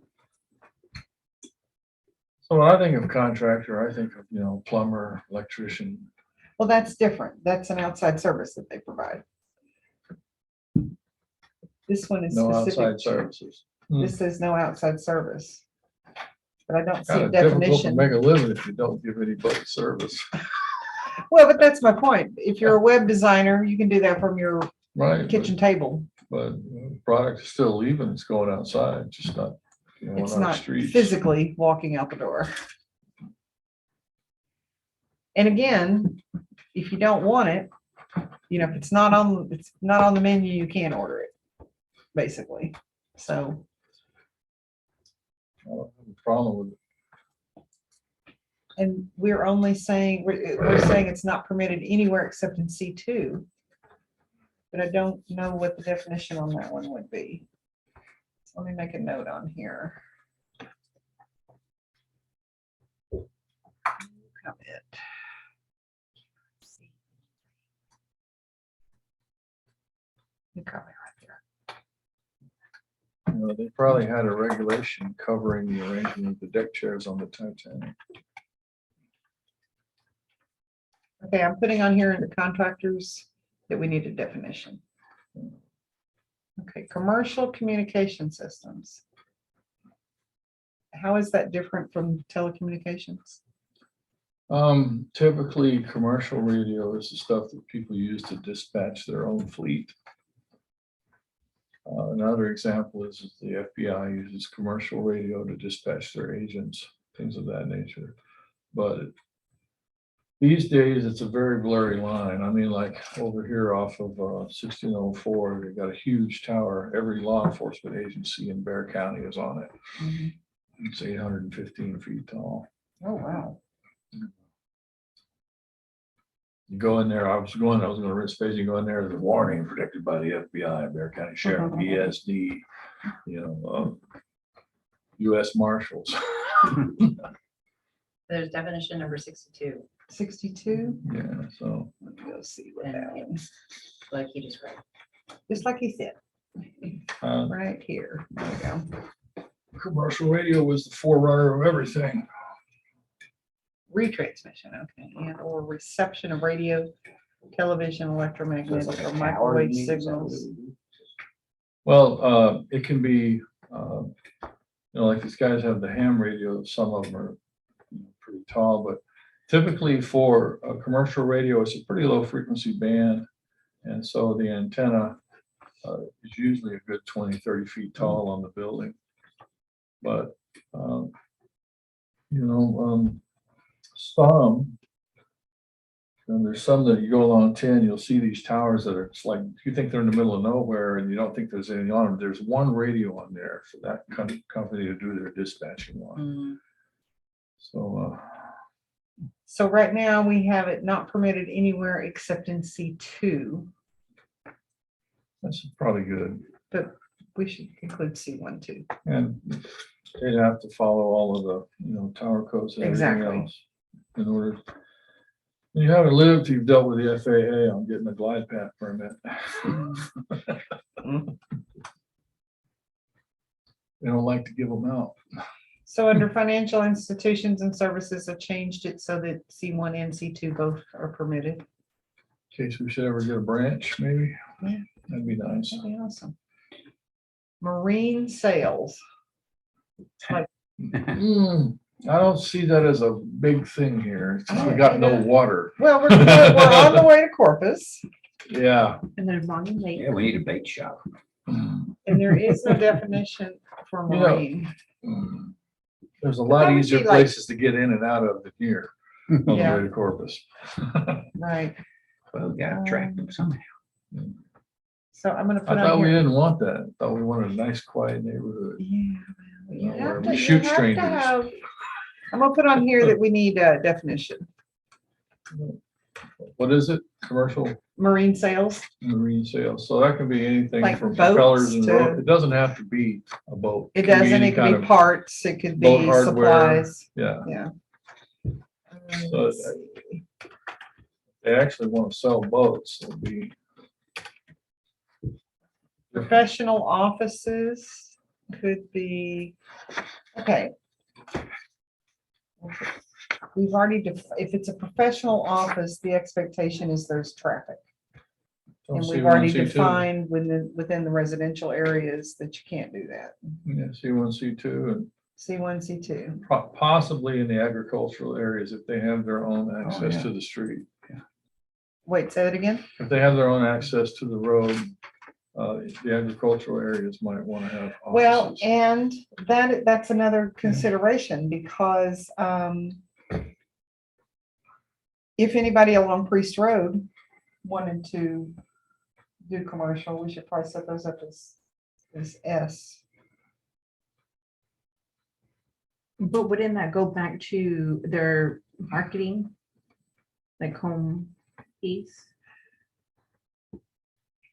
So when I think of contractor, I think of, plumber, electrician. well, that's different. That's an outside service that they provide. This one is No specific. outside services. This says no outside service. But I don't see Kind a of difficult to definition. make a living if you don't give anybody service, Well, but that's my point. If you're a web designer, you can do that from your right? but- kitchen table. But product is still leaving, it's going outside, just not, It's on our not streets. physically walking out the door. And again, if you don't want it, if it's not on the menu, you can't order it, basically. So, I don't have a problem with it. and we're only saying, we're saying it's not permitted anywhere except in C2. But I don't know what the definition on that one would be. Let me make a note on here. Comment. You comment right there. They probably had a regulation covering the arrangement of the deck chairs on the Titanic. Okay, I'm putting on here under contractors that we need a definition. Okay, commercial communication systems. How is that different from telecommunications? Typically, commercial radio is the stuff that people use to dispatch their own fleet. Another example is the FBI uses commercial radio to dispatch their agents, things of that nature. But these days, it's a very blurry line. I mean, like over here off of 1604, they got a huge tower. Every law enforcement agency in Bear County is on it. Mhm. It's 815 feet tall. Oh, wow. You go in there, I was gonna risk space, you go in there, there's a warning protected by the FBI, Bear County Sheriff, ESD, US Marshals. There's definition number 62, 62? Yeah, so, Let me go see what and that is. it's like he described. Just like he said, uh, right here. There we go. commercial radio was the forerunner of everything. Retransmission, okay, and or reception of radio, television, electromagnetic or microwave signals. Well, it can be, like these guys have the ham radio, some of them are pretty tall, but typically for a commercial radio, it's a pretty low frequency band. And so the antenna is usually a good 20, 30 feet tall on the building. But, some, and there's some that you go along 10, you'll see these towers that are, it's like, you think they're in the middle of nowhere and you don't think there's anything on them. There's one radio on there for that company to do their dispatching on. Mm. So, So right now, we have it not permitted anywhere except in C2, that's probably good. but we should include C1 too. And they'd have to follow all of the, tower codes and everything Exactly. else in order. When you haven't lived, you've dealt with the FAA on getting a glide path permit. They don't like to give them out. So under financial institutions and services, I changed it so that C1 and C2 both are permitted. In case we should ever get a branch, maybe. Yeah. That'd be nice. That'd be awesome. Marine sales. I don't see that as a big thing here. It's just we got no water. Well, we're on the way to Corpus, Yeah. And there's Bonnie Lake. Yeah, we need a bait shop. and there is no definition for You know, marine. There's a That lot would easier be like- places to get in and out of than here on the Yeah. way to Corpus. Right, Well, we gotta track them somehow. so I'm gonna I put thought on we here. didn't want that. I thought we wanted a nice, quiet neighborhood. Yeah, well, you where have we to- you shoot have to strangers. have- I'm gonna put on here that we need a definition, What is it? Commercial marine sales. marine sales. So that can be anything Like from boats propellers and to- rope. It doesn't have to be a boat. It can be doesn't, any it could kind be of- parts, it could boat be hardware. supplies. Yeah, Yeah. So Let's see. they actually want to sell boats. It'll be Professional offices could be, okay. We've already, if it's a professional office, the expectation is there's traffic. And we've already C1, C2. defined within the residential areas that you can't do that. Yeah, C1, C2, and C1, C2. possibly in the agricultural areas if they have their own access yeah. to the street. Wait, say that again? If they have their own access to the road, the agricultural areas might want to have Well, offices. and that's another consideration because if anybody along Priest Road wanted to do commercial, we should probably set those up as S. But wouldn't that go back to their marketing? Like home piece?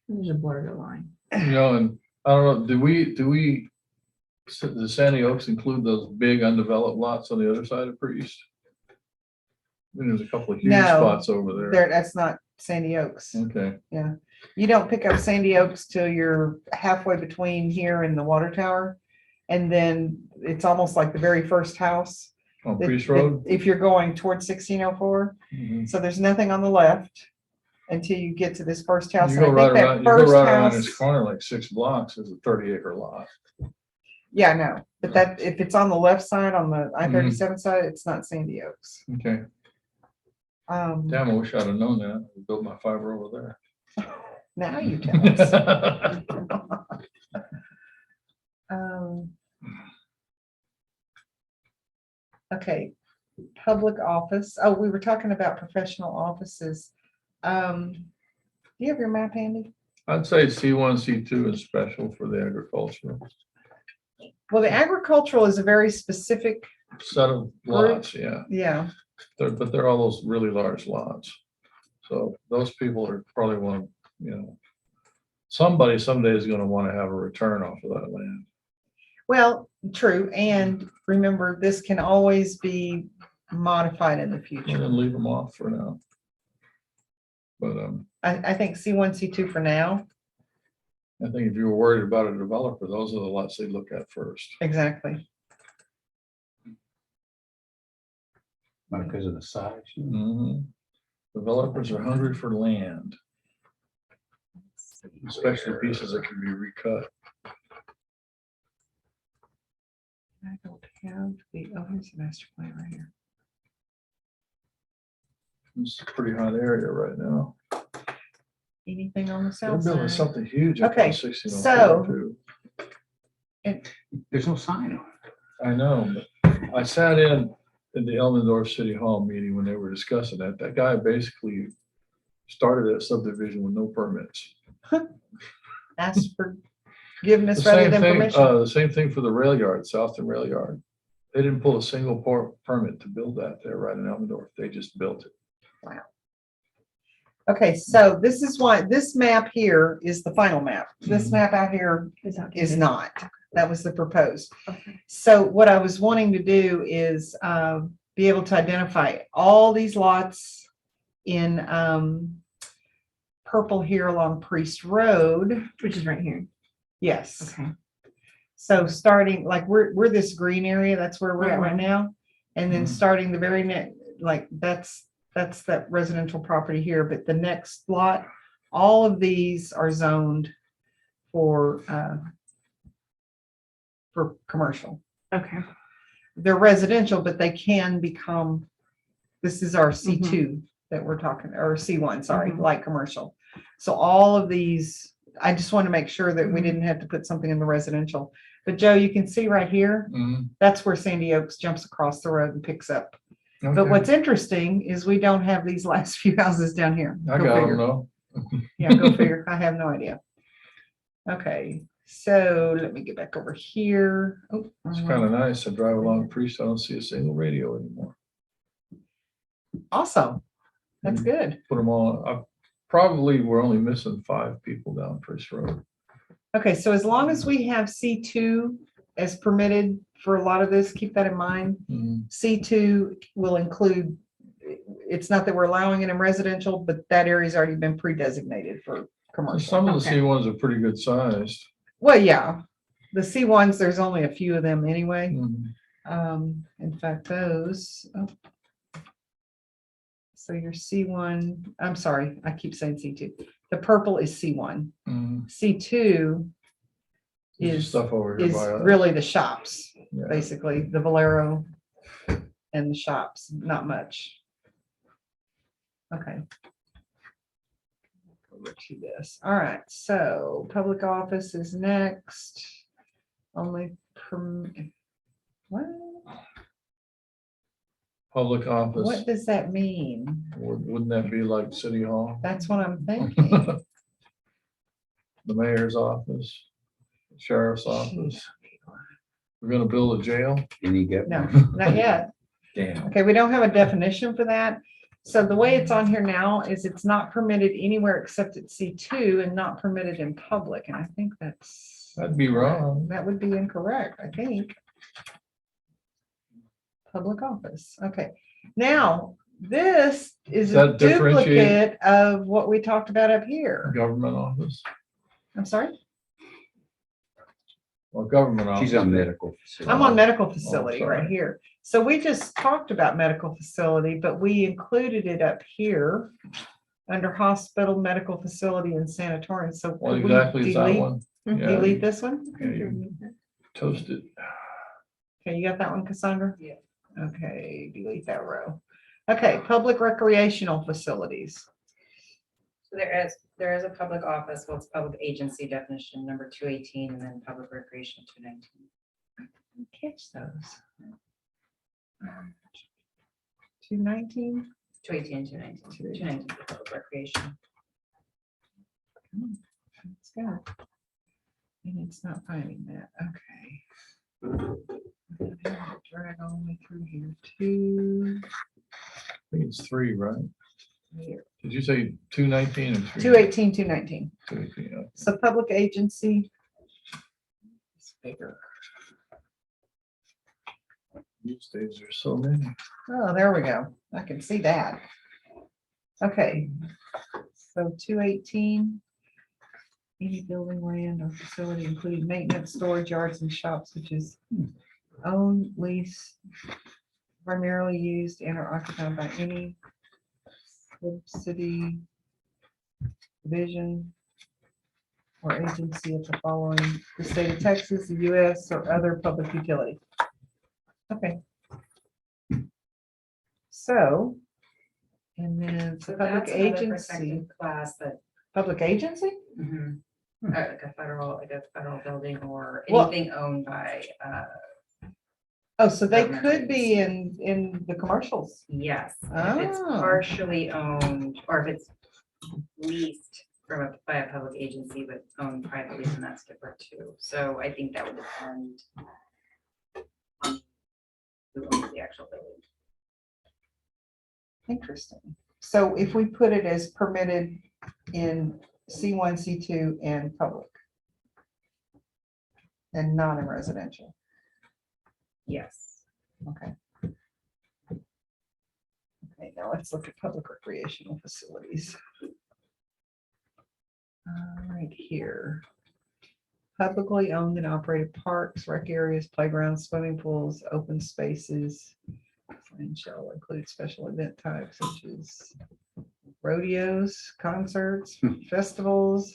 There's a borderline. And I don't know, do we, the Sandy Oaks include those big undeveloped lots on the other side of Priest? I mean, there's a couple of huge No, spots over there. There, that's not Sandy Oaks. Okay, You don't pick up Sandy Oaks till you're halfway between here and the water tower. And then it's almost like the very first house. on that- Priest that- Road? If you're going towards 1604. Mhm. So there's nothing on the left until you get to this first house. You And I go think right that around, you go first right around house- this corner, like 6 blocks, is a 30-acre lot. Yeah, I know, but that, if it's on the left side, on the Mm-hmm. I-37 side, it's not Sandy Oaks. Okay, damn, I wish I'd have known that. I built my fiber over Now you tell us. there. Okay, public office. Oh, we were talking about professional offices. Do you have your map handy? I'd say C1, C2 is special for the agricultural Well, the agricultural is a very specific, set of lots, yeah. yeah. But they're all those really large lots. So those people are probably want, somebody someday is gonna want to have a return off of that land. Well, true. And remember, this can always be modified in the I'm future. gonna leave them off for now. But I think C1, C2 for now. I think if you were worried about a developer, those are the lots they look at first. Exactly. Because of the size. Mhm. Developers are hungry for land, especially pieces that can be recut. I don't have the, oh, here's the master plan right here. It's a pretty hot area right now. Anything on the They're south building side? something huge up Okay, on 1602 so- too. There's no sign on it. I know, but I sat in the Elmendorf City Hall meeting when they were discussing that. That guy basically started that subdivision with no permits. Ask for The forgiveness rather same than thing, permission. the same thing for the rail yard, Southton Rail Yard. They didn't pull a single permit to build that there right in Elmendorf. They just built it. Okay, so this is why, this map here is the final map. This Mhm. map out here Is that is okay? not. That was the proposed. Okay. So what I was wanting to do is be able to identify all these lots in purple here along Priest Road. Which is right here. Yes. Okay. So starting, like, we're this green area, that's where we're at right Mhm. now. And then Mhm. starting the very next, like, that's that residential property here, but the next lot, all of these are zoned for commercial. Okay. They're residential, but they can become, this is our C2 that we're talking, or C1, sorry, Mhm. light commercial. So all of these, I just want to make sure that we Mhm. didn't have to put something in the residential. But Joe, you can see right here, Mhm. that's where Sandy Oaks jumps across the road and picks up. But Okay. what's interesting is we don't have these last few houses down here. I Go got figure. them though. Yeah, go figure. I have no idea. Okay, so let me get back over here. Oh, It's wrong kind of one. nice. I drive along Priest, I don't see a single radio anymore. Awesome. That's Mm. good. Put them all, probably we're only missing 5 people down Priest Road. Okay, so as long as we have C2 as permitted for a lot of this, keep that in mind. Mhm. C2 will include, it's not that we're allowing it in residential, but that area's already been pre-designated for commercial. Some of the Okay. C1s are pretty good sized. Well, yeah, the C1s, there's only a few of them anyway. Mhm. In fact, those. Oh. So your C1, I'm sorry, I keep saying C2. The purple is C1. Mhm. C2 There's is stuff over here is by us. really the shops, Yeah. basically, the Valero and the shops, not much. Okay. Over to this. All right, so public office is next. Only what? Public office, What does that mean? wouldn't that be like City Hall? That's what I'm thinking. The mayor's office, sheriff's office. We're gonna build a jail? And you get No, one. not yet. Damn. Okay, we don't have a definition for that. So the way it's on here now is it's not permitted anywhere except at C2 and not permitted in public. And I think that's. That'd be wrong. That would be incorrect, I think. Public office, okay. Now, this is a Does that differentiate- duplicate of what we talked about up here. Government office, I'm sorry, well, government office. She's on medical facility. I'm on medical facility right sorry. here. So we just talked about medical facility, but we included it up here under hospital, medical facility and sanatorium. So What could we exactly is that delete- one? Yeah, delete this one? yeah, you toasted. Okay, you got that one, Cassandra? Yeah. Okay, delete that row. Okay, public recreational facilities. So there is a public office, well, it's public agency definition, number 218, and then public recreation 219. Catch those. 219? 218 and 219. 219 for public recreation. Let's go. And it's not finding that, okay. Drag all the way through here, I think it's 3, right? here. Did you say 219 and 3? 218, 219. 218, yeah. So public agency. It's bigger. These days there's so many. Oh, there we go. I can see that. Okay. So 218. Any building, land, or facility including maintenance, storage yards, and shops, which is owned, leased, primarily used and are occupied by any city division or agency of the following: the state of Texas, the US, or other public utility. Okay. So, and then So public that's another agency, protected class that, public agency? like a federal building or Well- anything owned by, Oh, so they Government could be in the commercials. yes. If it's Oh. partially owned, or if it's leased by a public agency but owned privately, then that's different too. So I think that would depend on who owns the actual building. Interesting. So if we put it as permitted in C1, C2, and public, and not in residential, Yes. okay. Okay, now let's look at public recreational facilities. Right here. Publicly owned and operated parks, rec areas, playgrounds, swimming pools, open spaces. And shall include special event types such as rodeos, concerts, festivals.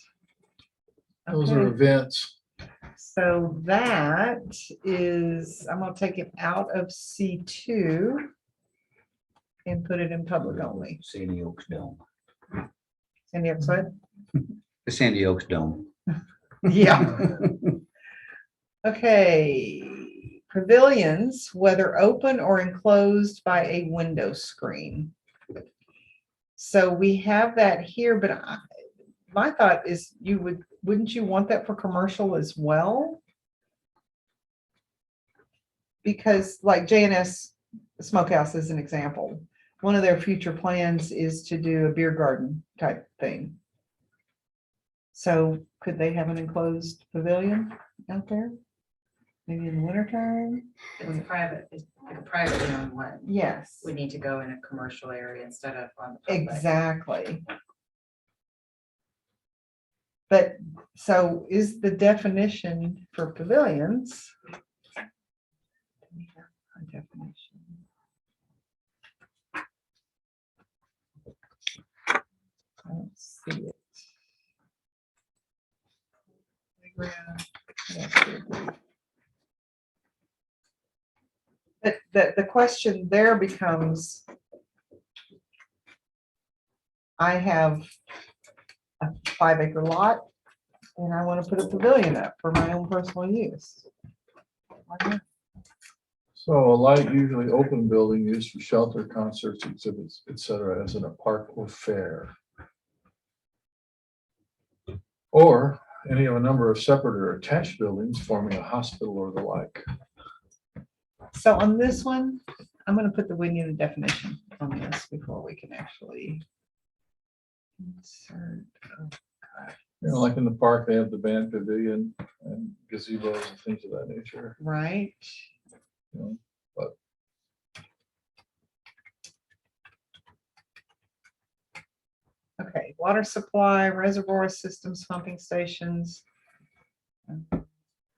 Those are Okay, events. so that is, I'm gonna take it out of C2 and put it in public only. Sandy Oaks Dome. And the outside? The Sandy Oaks Dome. Yeah. Okay, pavilions, whether open or enclosed by a window screen. So we have that here, but my thought is wouldn't you want that for commercial as well? Because like JNS Smokehouse is an example. One of their future plans is to do a beer garden type thing. So could they have an enclosed pavilion out there? Maybe in the wintertime? It's like a privately owned one. Yes, Would need to go in a commercial area instead of on the public. exactly. But so is the definition for pavilions? A definition. I don't see it. Playground, what else would it be? But the question there becomes, I have a 5-acre lot and I want to put a pavilion up for my own personal use. Why not? So a light, usually open building used for shelter, concerts, exhibits, etc., as in a park or fair. Or any of a number of separate or attached buildings forming a hospital or the like. So on this one, I'm gonna put we need a definition on this before we can actually insert. Oh, God. You know, like in the park, they have the band pavilion and gazebos and things of that nature. Right, You know, but okay, water supply, reservoir systems, pumping stations.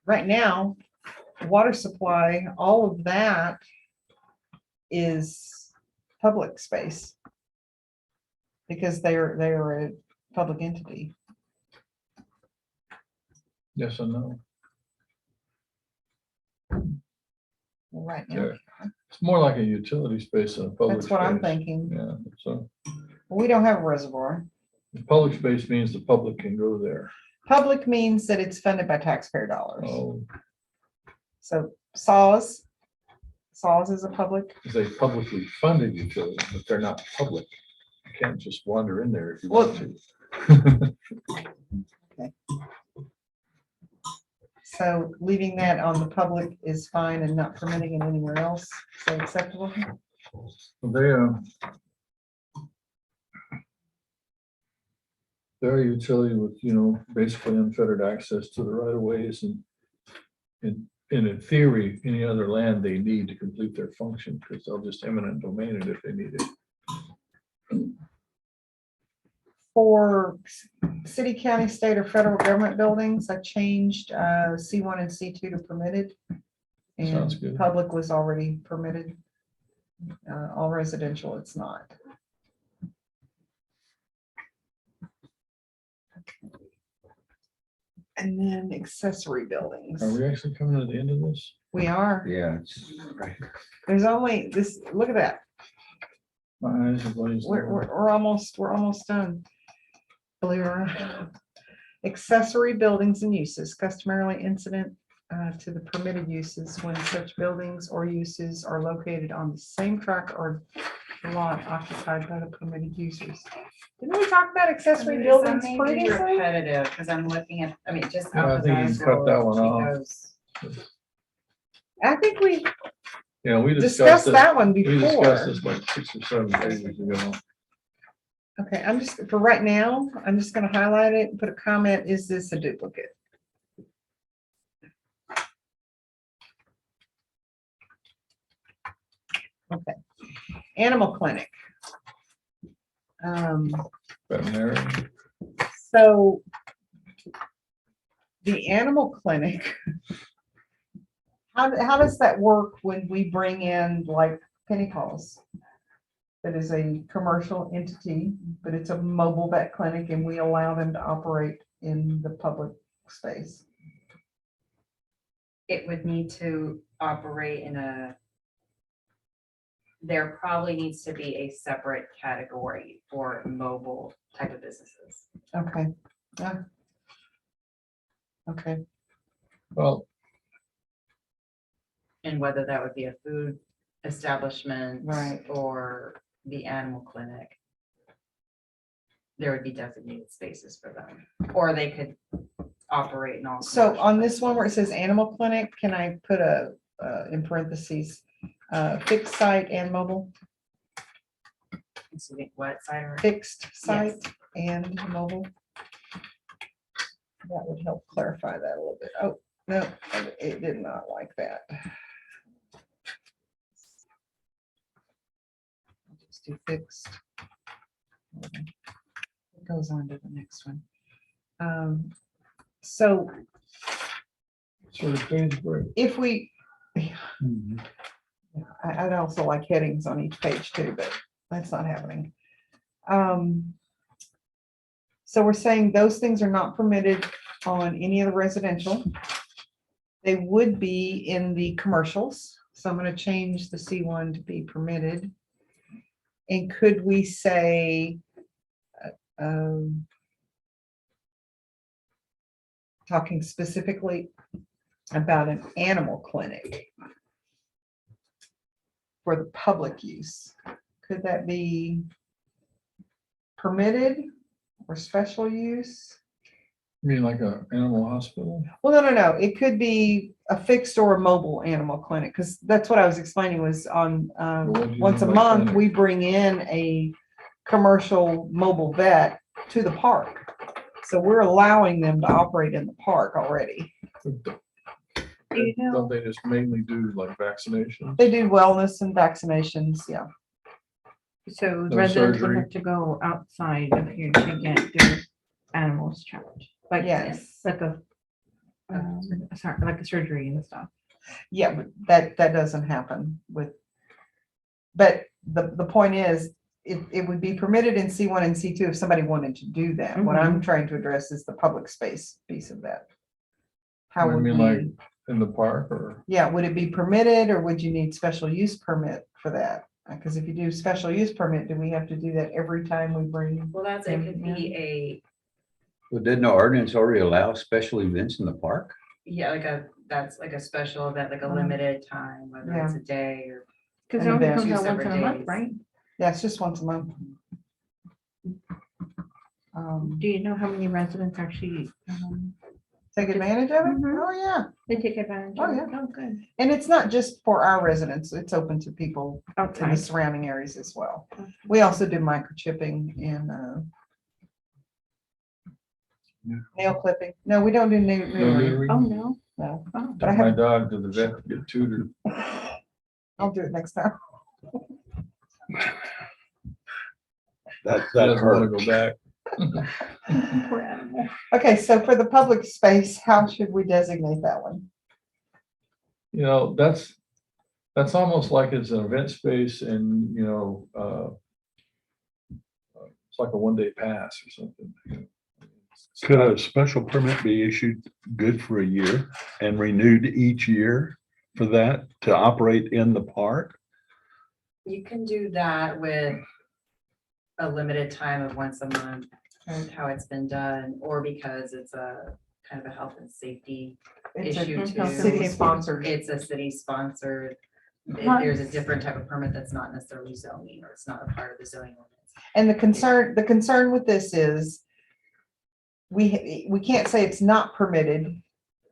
Right now, water supply, all of that is public space. Because they are a public entity. yes and no. Right now, Yeah. It's more like a utility space than a public that's what I'm space. thinking. Yeah, so We don't have a reservoir. the public space means the public can go there. Public means that it's funded by taxpayer dollars. Oh, So saws, Saws is a public. It's a publicly funded utility, but they're not public. You can't just wander in there if you want to. So leaving that on the public is fine and not permitting it anywhere else. So acceptable? They, they're a utility with, basically unfettered access to the right of ways and in theory, any other land they need to complete their function, because they'll just eminent domain it if they need it. For city, county, state, or federal government buildings, I changed C1 and C2 to permitted. Sounds And good. public was already permitted. All residential, it's not. And then accessory buildings. Are we actually coming to the end of this? We are, Yeah, it's right. there's only this, look at that. My eyes are glazed over. We're almost done. Believe it or not. Accessory buildings and uses customarily incident to the permitted uses when such buildings or uses are located on the same tract or lot occupied by the permitted users. Didn't we talk about accessory buildings previously? Repetitive, because I'm looking at, I mean, just. Yeah, I think you can cut that one off. Chico's. I think we Yeah, we discussed discussed that one We discussed before. this like 6 or 7 pages ago. Okay, I'm just, for right now, I'm just gonna highlight it and put a comment, is this a duplicate? Okay, animal clinic. Veterinary. So the animal clinic, how does that work when we bring in like Penny Paws? That is a commercial entity, but it's a mobile vet clinic and we allow them to operate in the public space. It would need to operate in there probably needs to be a separate category for mobile type of businesses. Okay. Yeah. Okay, Well, And whether that would be a food establishment. Right. Or the animal clinic. There would be designated spaces for them, or they could operate in all. so commercial on this one where it says animal clinic, can I put a, in parentheses, fixed site and mobile? Excuse me, what side or? Fixed site and mobile. That would help clarify that a little bit. Oh, no, it did not like that. I'll just do fixed. It goes on to the next one. So sort of page break. if we, I'd also like headings on each page too, but that's not happening. So we're saying those things are not permitted on any of the residential. They would be in the commercials. So I'm going to change the C1 to be permitted. And could we say, talking specifically about an animal clinic for the public use, could that be permitted or special use? You mean like a animal hospital? Well, no. It could be a fixed or a mobile animal clinic, because that's what I was explaining was on, what do you once a mean by month, clinic? we bring in a commercial mobile vet to the park. So we're allowing them to operate in the park already. You know, Don't they just mainly do like vaccination? they do wellness and vaccinations, yeah. So No residents would surgery. have to go outside of here to get their animals checked. Like, Yes. like a, sorry, like a surgery and stuff. Yeah, but that doesn't happen with, but the point is, it would be permitted in C1 and C2 if somebody wanted to do that. What I'm trying to address is the public space piece of that. How You would mean like we, in the park or? yeah, would it be permitted or would you need special use permit for that? Because if you do special use permit, do we have to do that every time we bring? Well, it could be Well, didn't the ordinance already allow special events in the park? Yeah, that's like a special event, like a Mhm. limited time, whether it's a day or. Because An it only event. comes Two out once in separate a month, days. right? Yeah, it's just once a month. Do you know how many residents actually, Take advantage of it? Mhm. Oh, yeah. they take advantage Oh, of it? yeah. Oh, good. And it's not just for our residents, it's open to people in the Outside. surrounding areas as well. We also do microchipping and nail clipping. No, we don't do No neutering. Oh, neutering? no. No, Oh, but I Take my have, dog to the vet to get tutored. I'll do it next time. That He doesn't want to hurt. go back. poor animal. Okay, so for the public space, how should we designate that one? You know, that's almost like it's an event space and, you know, it's like a one-day pass or something. Could a special permit be issued good for a year and renewed each year for that to operate in the park? You can do that with a limited time of once a month, how it's been done, or because it's a kind of a health and safety It's a issue Mhm. too. city sponsored. It's a city sponsored. Huh. There's a different type of permit that's not necessarily zoning, or it's not a part of the zoning ordinance. And the concern with this is we can't say it's not permitted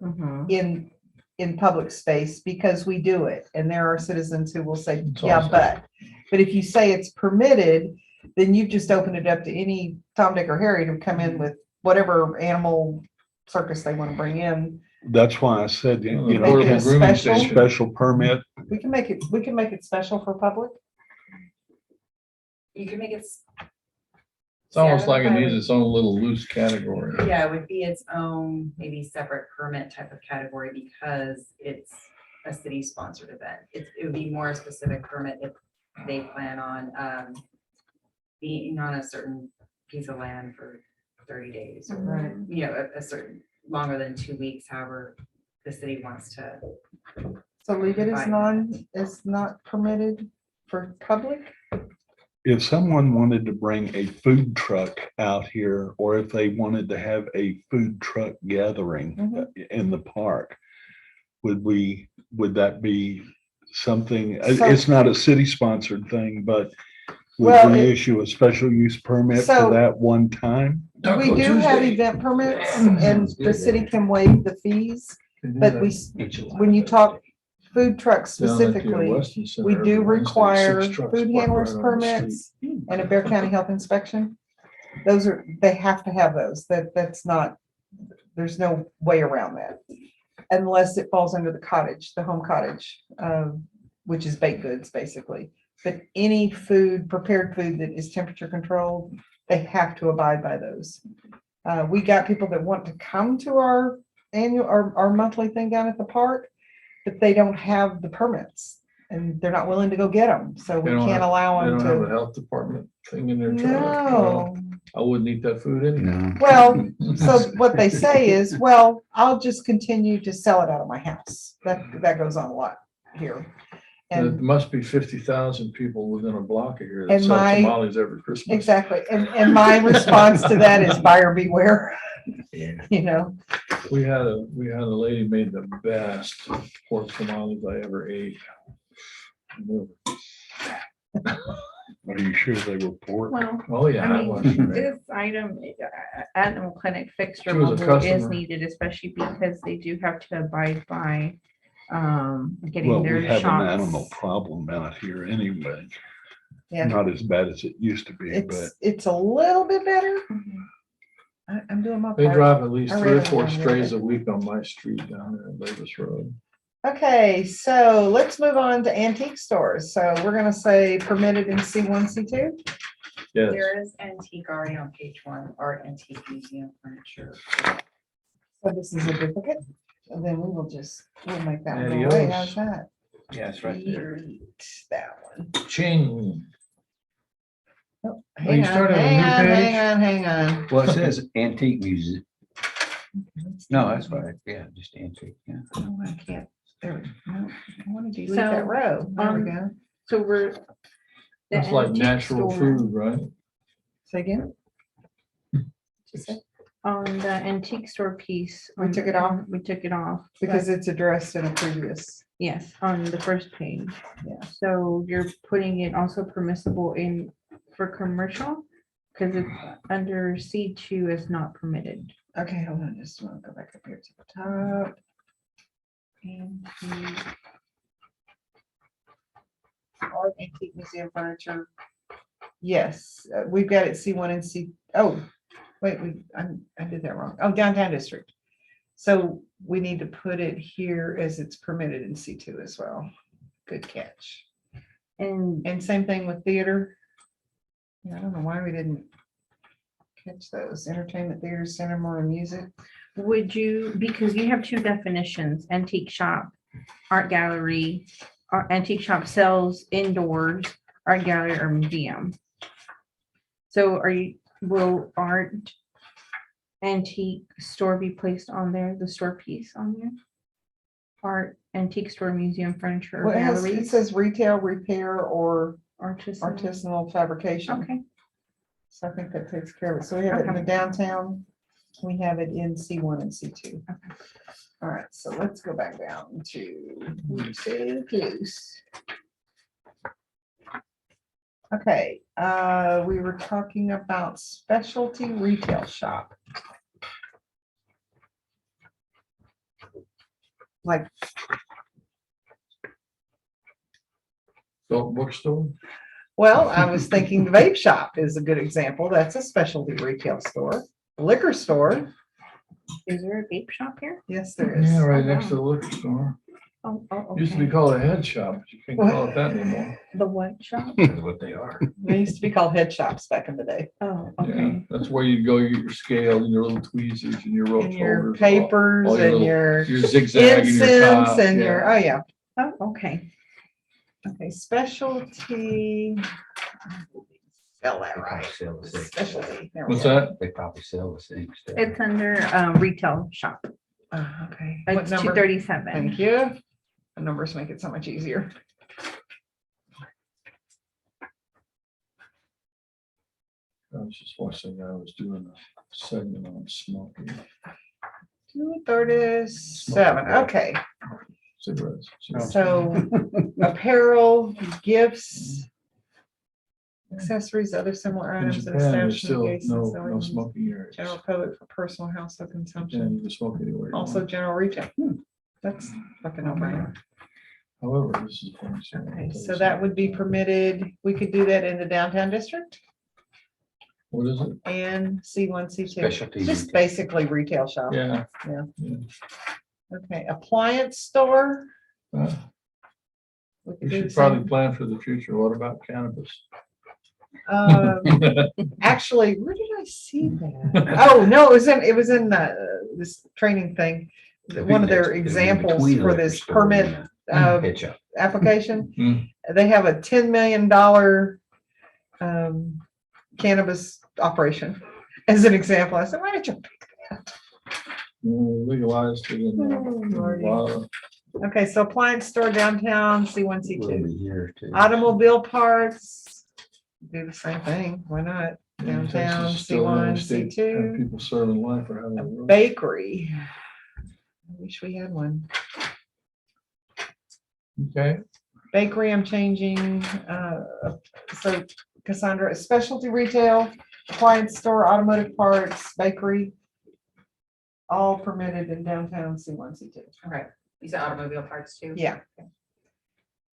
in public space because we do it. And there are citizens who will say, It's yeah, awesome. but if you say it's permitted, then you've just opened it up to any Tom, Dick or Harry to come in with whatever animal circus they want to bring in. That's why I said, you Well, know, Make it a can grooming special. station. special permit, We can make it special for public. You can make it, It's almost Yeah, like it I needs would- its own little loose category. yeah, it would be its own maybe separate permit type of category because it's a city sponsored event. It would be more a specific permit if they plan on being on a certain piece of land for 30 days or, Right. you know, a certain longer than 2 weeks, however the city wants to. So leave it as Fine. as not permitted for public. if someone wanted to bring a food truck out here, or if they wanted to have a food truck gathering in the park, would that be something, So- it's not a city sponsored thing, but Well, would we it- issue a special use permit So- for that one time? We do have event permits and the city can waive the fees, but when you talk food trucks specifically, we do require food handlers permits and a Bear County Health Inspection. They have to have those. That's not, there's no way around that. Unless it falls under the cottage, the home cottage, which is baked goods, basically. But any food, prepared food that is temperature controlled, they have to abide by those. We got people that want to come to our annual, our monthly thing down at the park, but they don't have the permits and they're not willing to go get them. So we They don't can't have- allow They them don't have a to. health department thing in their truck. No. I wouldn't eat that food anyway. No. Well, so what they say is, well, I'll just continue to sell it out of my house. That goes on a lot here. There And must be 50,000 people within a block of here that And sell my- tamales every Christmas. exactly. And my response to that is buyer beware, Yeah. you know? We had a lady made the best pork tamales I ever ate. Are you sure they were pork? Well, Oh, yeah. I I mean, watched it. this item, animal clinic fixture She was a mobile is customer. needed, especially because they do have to abide by Well, getting we their have an animal shots. problem out here anyway. Yeah. Not as bad as it used to be, but It's a little bit better. I'm doing my They part. drive at least I 3 or really 4 don't know. strays a week on my street down there in Davis Road. Okay, so let's move on to antique stores. So we're gonna say permitted in C1, C2. Yes. There is antique already on page 1, or antique museum furniture. So this is a duplicate, and then we'll make that one go away. Adios. How's that? Yeah, it's right there. Delete that one. Ching. Oh, you Hang on, started a new hang on, page? hang on. Well, it says antique music. No, that's right. Yeah, just antique, yeah. Oh, I can't, there, we- no, I want to delete So, that row. There we go. So we're. the That's like antique natural store- food, right? Say again? What'd you say? On the antique store piece. We on took the- it off? We took it off. Because it's addressed in a previous, Yes, on the first page. Yeah. So you're putting it also permissible in for commercial? Because it's under C2 is not permitted. okay, hold on, just want to go back up here to the top. Antique. Art, antique museum furniture. Yes, we've got it C1 and C, oh, wait, I did that wrong. Oh, downtown district. So we need to put it here as it's permitted in C2 as well. Good catch. And And same thing with theater. Yeah, I don't know why we didn't catch those. Entertainment, theater, cinema, and music. would you, because you have two definitions, antique shop, art gallery, or antique shop sells indoors, art gallery or museum. So will art antique store be placed on there, the store piece on there? Art, antique store, museum, furniture, or Well, it gallery, says retail, repair, or artisanal. artisanal fabrication. Okay, So I think that takes care of it. So we have it in the Okay. downtown. We have it in C1 and C2. All right, so let's go back down to loose. Okay, we were talking about specialty retail shop. Like, Adult bookstore? well, I was thinking the vape shop is a good example. That's a specialty retail store. Liquor store, is there a vape shop here? yes, there is. Yeah, right Oh, next to wow. the liquor store. Oh, Used to be okay. called a head shop, but you can't call it that anymore. The what shop? That's what they are. They used to be called head shops back in the day. Oh, Yeah, okay. that's where you go, you get your scale and your little tweezers and your rope And your holders. papers all your and little- your Your zigzag and your incense top. and your, oh, yeah. Oh, okay. Okay, specialty. Spell that They probably right. sell the same Specialty. There we What's go. that? They probably sell the same stuff. It's under retail shop. Okay. What It's number? 237. Thank you. The numbers make it so much easier. I was just watching, I was doing a segment on smoking 237, okay. cigarettes. So apparel, gifts, accessories, other similar In items. and Japan, there's establishment still adjacent no selling smoking areas. General public for personal household Yeah, consumption, you can smoke anywhere. you also want. general retail. That's fucking no-brainer. However, this is. funny, so I'll Okay, tell you so that would be something. permitted. We could do that in the downtown district What is it? and C1, C2. Specialty Just retail. basically retail shop. Yeah. Okay, appliance store. uh, We could We do should the probably same. plan for the future. What about cannabis? Actually, where did I see that? Oh, no, it was in this training thing. One of their examples Between the for liquor this store and permit the head shop. application. Hmm. They have a $10 million cannabis operation as an example. I said, why did you pick that? Legalized it in Oh, Lordy. a lot of- Okay, so appliance store downtown, C1, We'll C2. be here too. Automobile parts, do the same thing. Why not? in Downtown, Texas, still in the C1, state, C2. have People serving life or having. A a room. bakery. I wish we had one. Okay, Bakery, I'm changing, so Cassandra, specialty retail, appliance store, automotive parts, bakery. All permitted in downtown C1, C2. Okay, you said automobile parts too? Yeah.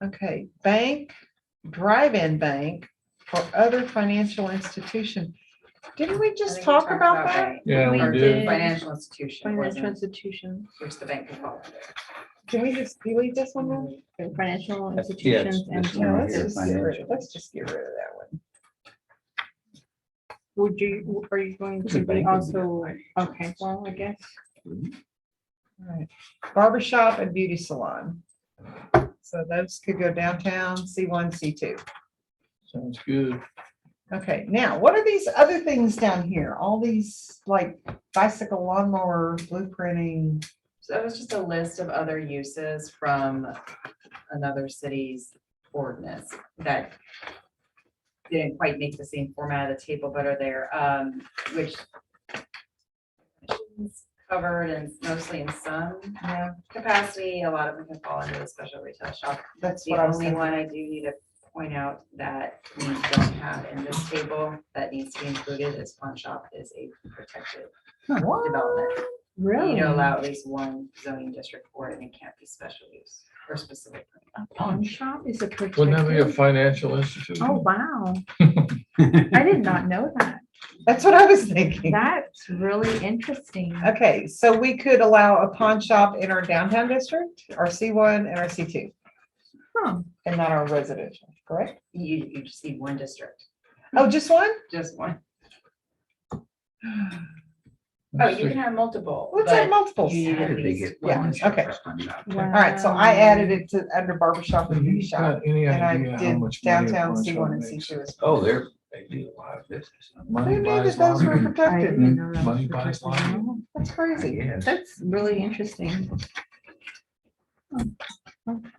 Okay, bank, drive-in bank or other financial institution. Didn't we I just think we talk talked about that? bank. yeah, we We did. did. Financial institution, Financial wasn't, institutions, which the bank can fall under. Can we just delete this one then? and financial Yes, institutions and this No, one let's here, just get rid financial. of, let's just get rid of that one. are you going It's a to be bank, isn't it? also, okay, well, I guess. Right. Barber shop and beauty salon. So those could go downtown, C1, C2. Sounds good. Okay, now, what are these other things down here? All these like bicycle lawnmower blueprinting. So that was just a list of other uses from another city's ordinance that didn't quite make the same format of the table, but are there, which covered and mostly in some Yeah, capacity. A lot of them can fall into the special retail shop. that's The what I was only thinking. one I do need to point out that we don't have in this table that needs to be included is pawn shop is a protected What? development. You Really? need to allow at least one zoning district for it and it can't be special use or specific. A pawn shop is a Wouldn't that be a protected? financial institution? Oh, wow. I did not know that. That's what I was thinking. That's really interesting. Okay, so we could allow a pawn shop in our downtown district, our C1 and our C2, Huh. and not our residential, correct? You just need one district, Oh, just one? just one. Oh, you can have multiple. What's that but multiples? you need How at did they least get Yeah, pawn one. shop okay. for pawn shop? All right, so I added it to under barbershop and beauty shop, Got any and I idea how did much money a downtown pawn C1 shop and makes? C2 as Oh, they do a lot of business. Money Who knew buys that those were lottery. I protected? didn't know that was Money buys protected. lottery. That's I crazy. guess. That's really interesting. The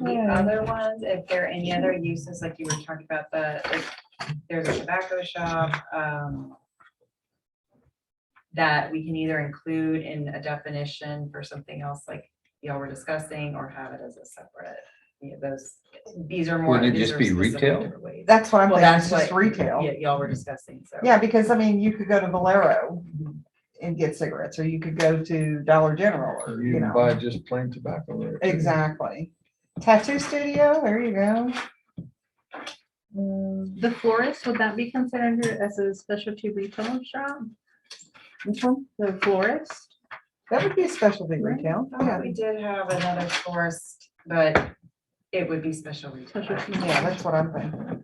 Okay. other ones, if there are any other uses, like you were talking about, there's a tobacco shop, that we can either include in a definition for something else like y'all were discussing, or have it as a separate, these are more. Would it these just are be specific retail? different ways. That's what I'm Well, thinking, that's it's just what retail. y'all were discussing, so. Yeah, because I mean, you could go to Valero and get cigarettes, or you could go to Dollar General, Or or, you you can buy know. just plain tobacco there. too. Exactly. Tattoo studio, there you go. The florist, would that be considered as a specialty retail shop? Which one? The florist? That would be a specialty retail, I yeah. thought we did have another florist, but it would be special retail. Specialty. Yeah, that's what I'm thinking.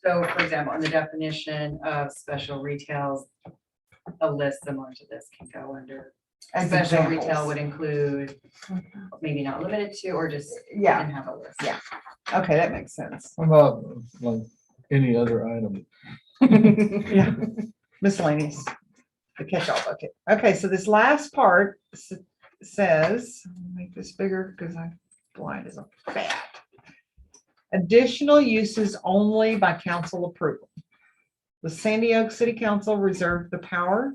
So for example, on the definition of special retails, a list similar to this can go under. As Special examples. retail would include, maybe not limited to, or just. Yeah. And have a list. Yeah. Okay, that makes sense. How about like any other item? Yeah. Miscellaneous, the catch-all bucket. Okay, so this last part says, make this bigger because I'm blind as a bat. Additional uses only by council approval. The Sandy Oak City Council reserved the power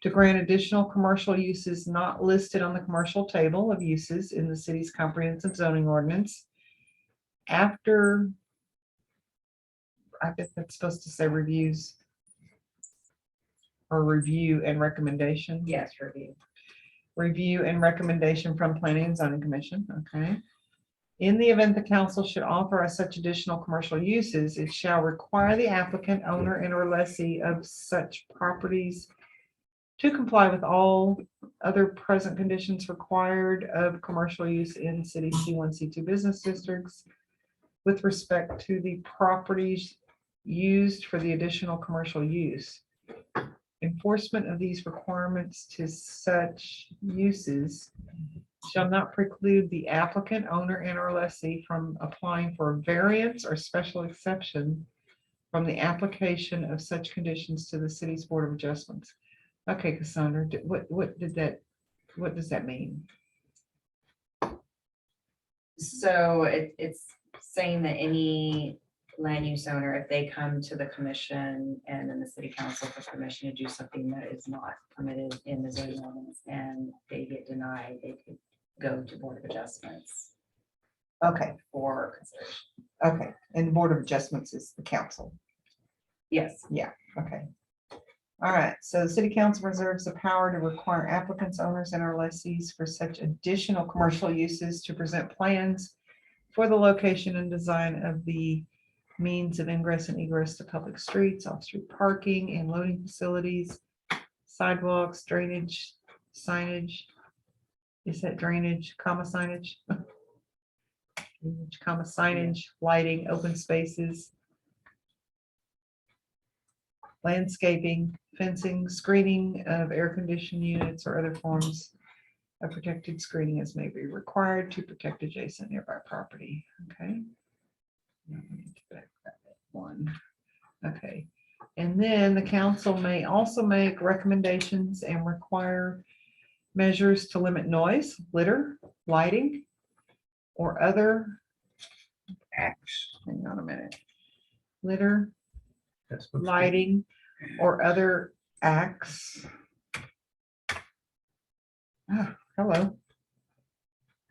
to grant additional commercial uses not listed on the commercial table of uses in the city's comprehensive zoning ordinance. After, I guess that's supposed to say reviews. Or review and recommendation. Yes, review. Review and recommendation from Planning and Zoning Commission, okay? In the event the council should authorize such additional commercial uses, it shall require the applicant, owner, and or lessee of such properties to comply with all other present conditions required of commercial use in city C1, C2 business districts with respect to the properties used for the additional commercial use. Enforcement of these requirements to such uses shall not preclude the applicant, owner, and or lessee from applying for a variance or special exception from the application of such conditions to the city's Board of Adjustments. Okay, Cassandra, what does that mean? So it's saying that any land use owner, if they come to the commission and then the city council for permission to do something that is not permitted in the zoning ordinance and they get denied, they could go to Board of Adjustments Okay, for consideration. okay, and the Board of Adjustments is the council. Yes, Okay. All right, so the city council reserves the power to require applicants, owners, and or lessees for such additional commercial uses to present plans for the location and design of the means of ingress and egress to public streets, off-street parking and loading facilities, sidewalks, drainage, signage. Is that drainage, comma signage? Drainage, comma signage, lighting, open spaces, landscaping, fencing, screening of air conditioning units or other forms of protected screening as may be required to protect adjacent nearby property. Okay. Now we need to back that up one. Okay. And then the council may also make recommendations and require measures to limit noise, litter, lighting, or other, Acts. hang on a minute, litter, lighting, or other acts. Hello.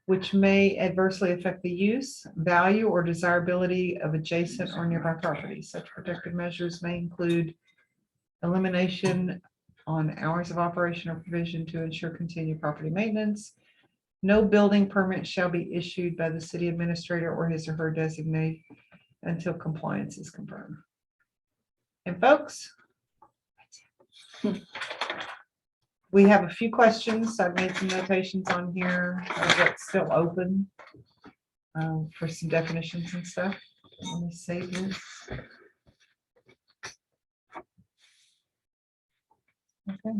Which may adversely affect the use, value, or desirability of adjacent or nearby properties. Such protective measures may include elimination on hours of operation or provision to ensure continued property maintenance. No building permit shall be issued by the city administrator or his or her designate until compliance is confirmed. And folks, we have a few questions. I've made some notations on here that's still open for some definitions and stuff. Let me save this. Okay.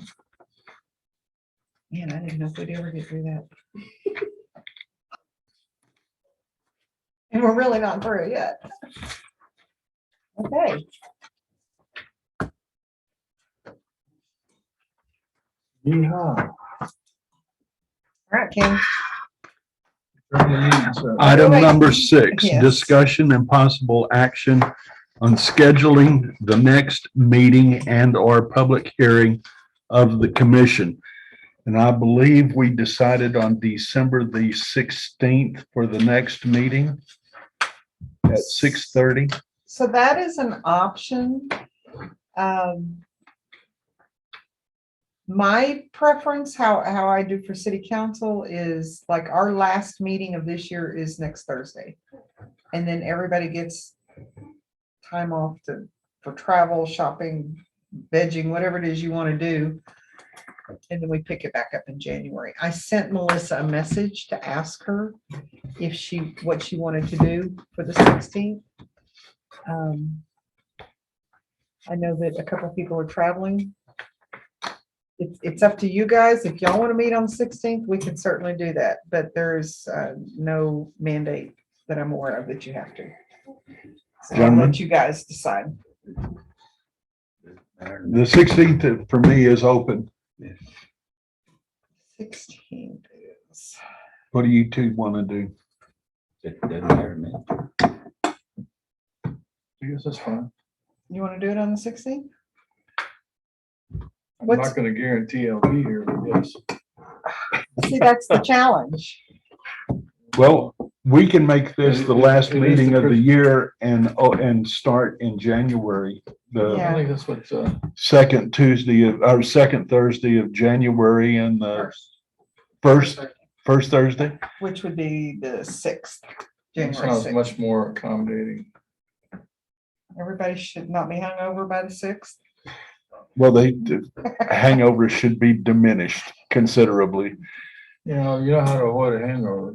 Man, I didn't know if we'd ever get through that. And we're really not through it yet. Okay. Yeehaw. All right, Ken. Turn the meeting, sir. Item Wait. number 6, Yes. discussion and possible action on scheduling the next meeting and or public hearing of the commission. And I believe we decided on December the 16th for the next meeting at 6:30. So that is an option. My preference, how I do for city council is like our last meeting of this year is next Thursday. And then everybody gets time off for travel, shopping, vegging, whatever it is you want to do. And then we pick it back up in January. I sent Melissa a message to ask her if what she wanted to do for the 16th. I know that a couple of people are traveling. It's up to you guys. If y'all want to meet on the 16th, we can certainly do that, but there's no mandate that I'm aware of that you have to. So I'll Gentlemen. let you guys decide. The 16th for me is open. 16th is, What do you two want to do? It doesn't matter to me. I guess that's fine. you want to do it on the 16th? I'm What's, not gonna guarantee I'll be here, but yes. see, that's the challenge. Well, we can make this the last It is meeting the of the Christmas- year and start in January. The Yeah. I think that's what, second Tuesday or second Thursday of January and the first Thursday. Which would be the 6th, January sounds 6th. much more accommodating. Everybody should not be hungover by the 6th. Well, the hangover should be diminished considerably. You know how to avoid a hangover.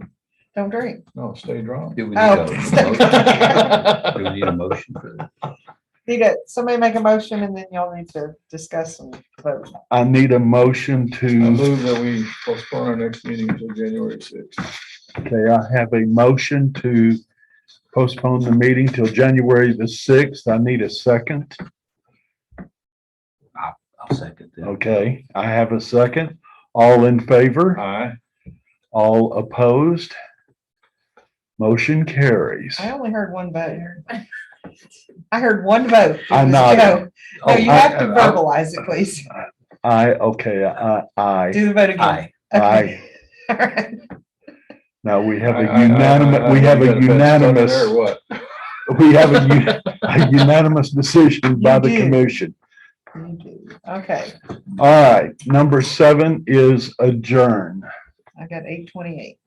Don't drink. No, stay drunk. Do we need Oh. a motion? Do we need a motion for that? Somebody make a motion and then y'all need to discuss and vote. I need a motion I to, move that we postpone our next meeting until January 6th. okay, I have a motion to postpone the meeting till January the 6th. I need a second. I'll second that. Okay, I have a second. All in favor? Aye. All opposed? Motion carries. I only heard one vote. I heard one vote. It I was nodded. Joe. No, you Oh, have to verbalize it, please. Aye. Do the vote again. Aye. Aye. All right. Now we have a I- unanimous, we have you a got that study there or unanimous, what? we have a unanimous decision by You the do. commission. You do. Okay, All right, number 7 is adjourn. I got 8:28.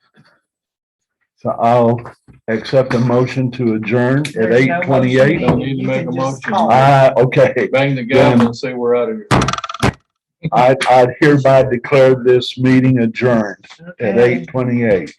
So I'll accept a motion to adjourn at There's no motion 8:28. Don't needed. need to You make can a just motion. call. Okay, Bang the gavel and say we're out of here. I hereby declare this meeting adjourned at Okay. 8:28.